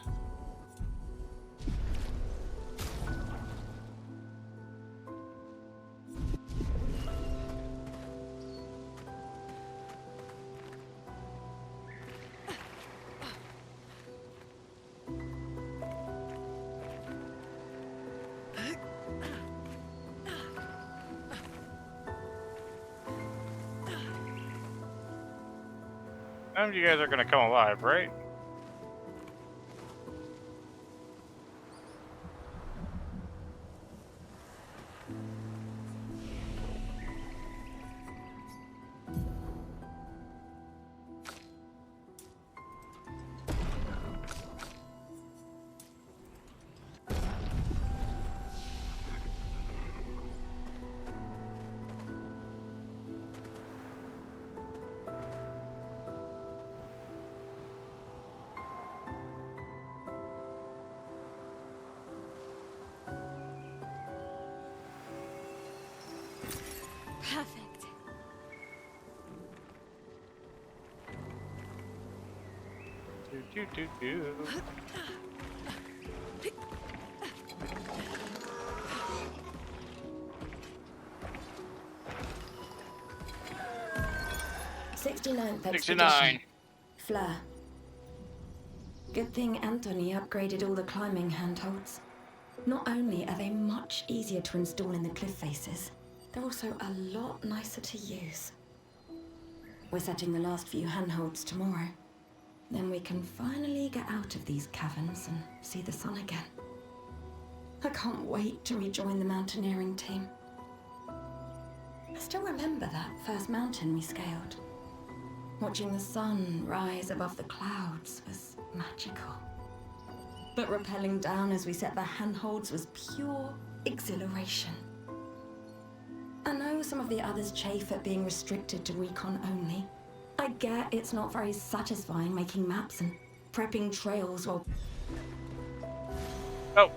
None of you guys are gonna come alive, right? Perfect. Do. 69th 69. Fleur. Good thing Anthony upgraded all the climbing handholds. Not only are they much easier to install in the cliff faces, they're also a lot nicer to use. We're setting the last few handholds tomorrow. Then we can finally get out of these caverns and see the sun again. I can't wait to rejoin the mountaineering team. I still remember that first mountain we scaled. Watching the sun rise above the clouds was magical. But rappelling down as we set the handholds was pure exhilaration. I know some of the others chafe at being restricted to recon only. I get it's not very satisfying making maps and prepping trails while... Oh.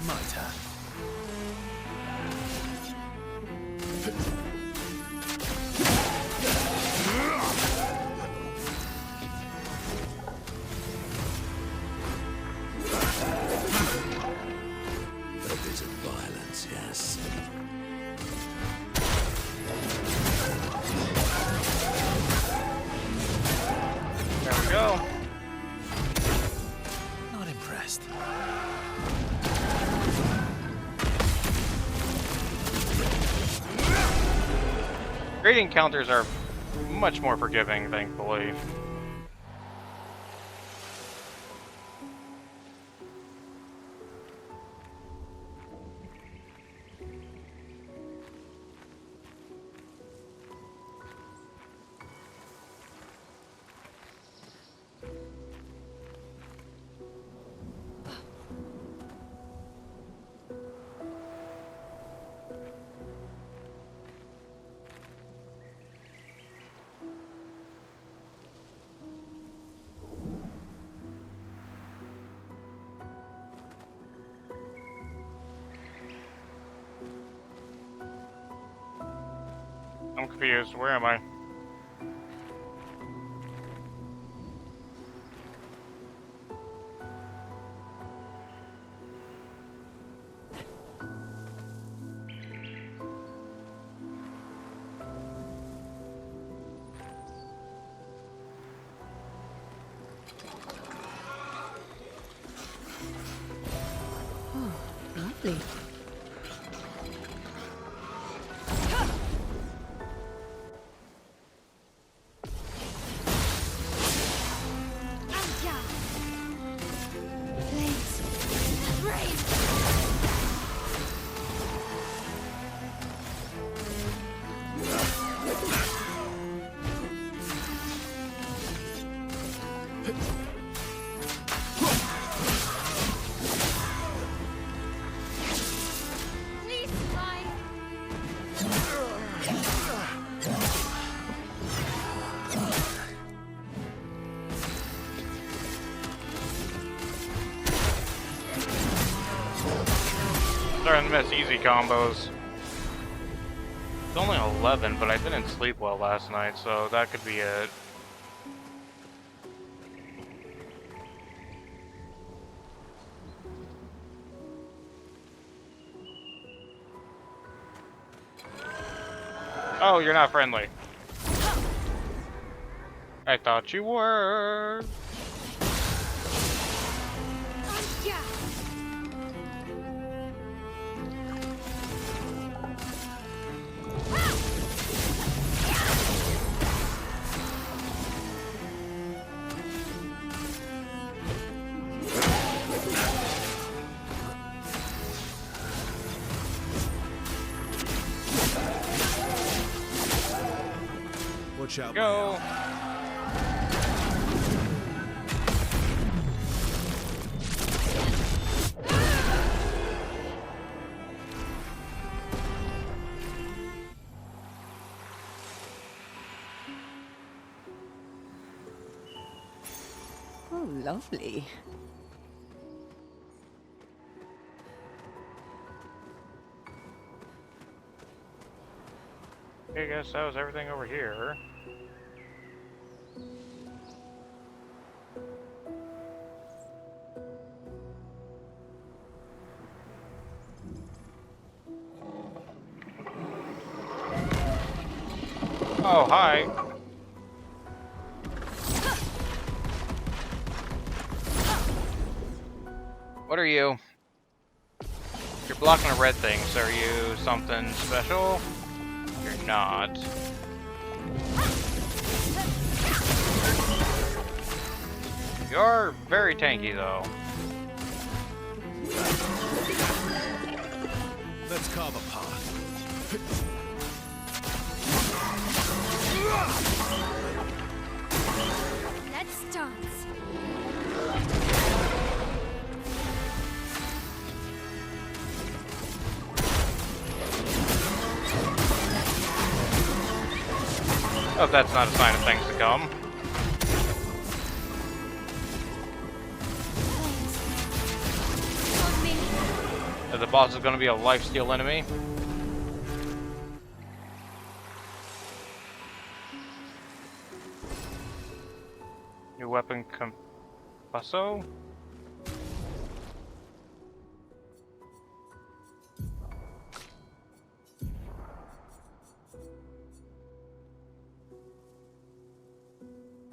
My turn. A bit of violence, yes. There we go. Not impressed. Great encounters are much more forgiving, thankfully. I'm confused. Where am I? lovely. Starting to miss easy combos. It's only 11, but I didn't sleep well last night, so that could be it. Oh, you're not friendly. I thought you were. Watch out, Go. Oh, lovely. I guess that was everything over here. Oh, hi. What are you? You're blocking a red thing, so are you something special? You're not. You're very tanky, though. Let's carve a path. Let's dance. Oh, that's not a sign of things to come. That the boss is going to be a lifesteal enemy. New weapon Compasso?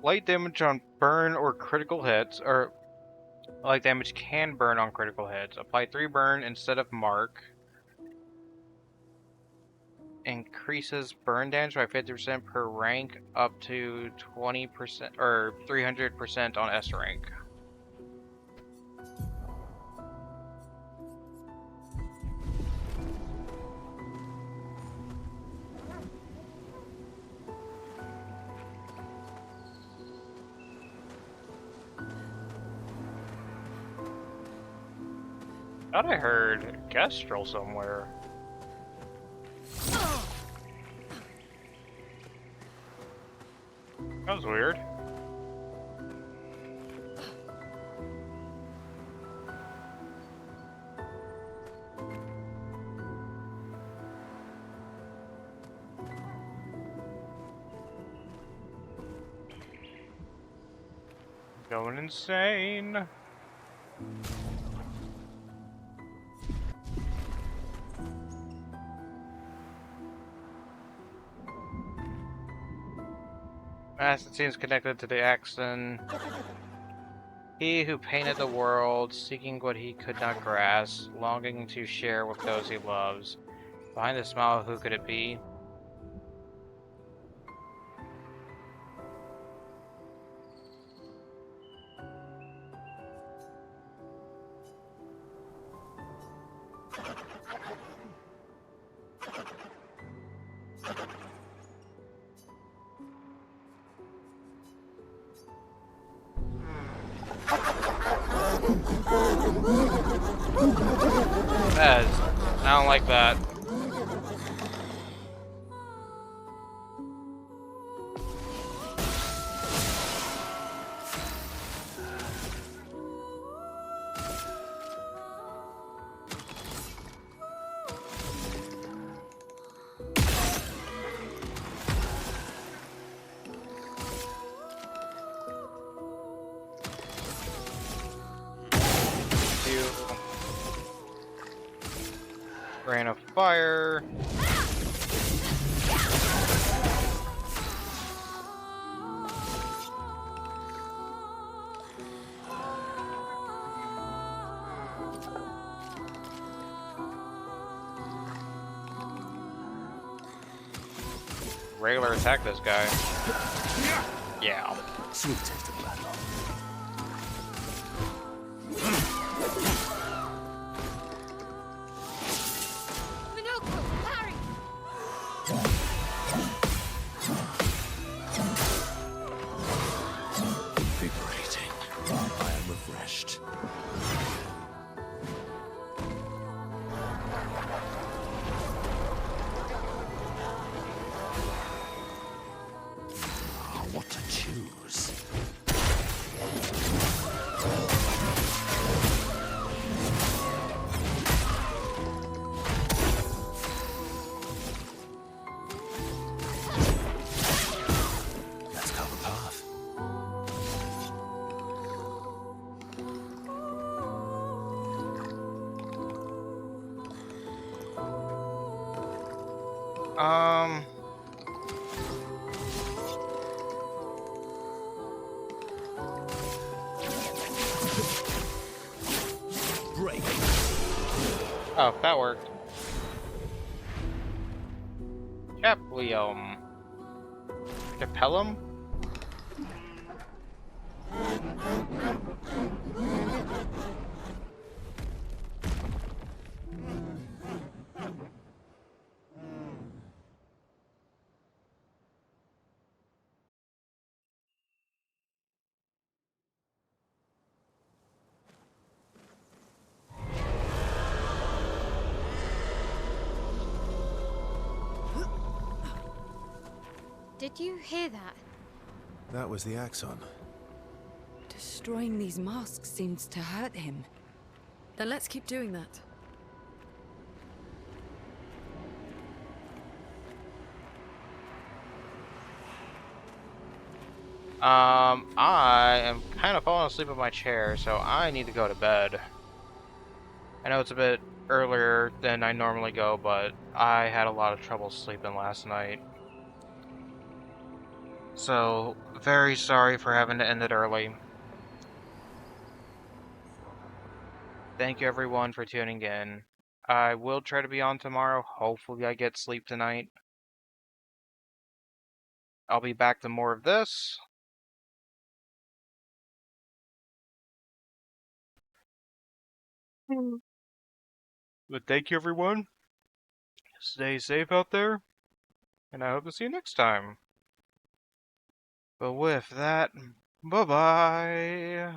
Light damage on burn or critical hits, or light damage can burn on critical hits. Apply 3 burn instead of mark. Increases burn damage by 50% per rank up to 20% or 300% on S rank. Thought I heard Kestrel somewhere. That was weird. Going insane. Acid seems connected to the Axon. He who painted the world, seeking what he could not grasp, longing to share with those he loves. Behind the smile, who could it be? Bez, I don't like that. Rain of fire. Regular attack this guy. Yeah. Sweet taste of blood. Invigorating. I am refreshed. What to choose? Let's cover path. Break. Oh, that worked. Caplium. Capellum? Did you hear that? That was the Axon. Destroying these masks seems to hurt him. Then let's keep doing that. I am kind of falling asleep in my chair, so I need to go to bed. I know it's a bit earlier than I normally go, but I had a lot of trouble sleeping last night. So, very sorry for having to end it early. Thank you everyone for tuning in. I will try to be on tomorrow. Hopefully I get sleep tonight. I'll be back to more of this. But thank you everyone. Stay safe out there. And I hope to see you next time. But with that, bye-bye.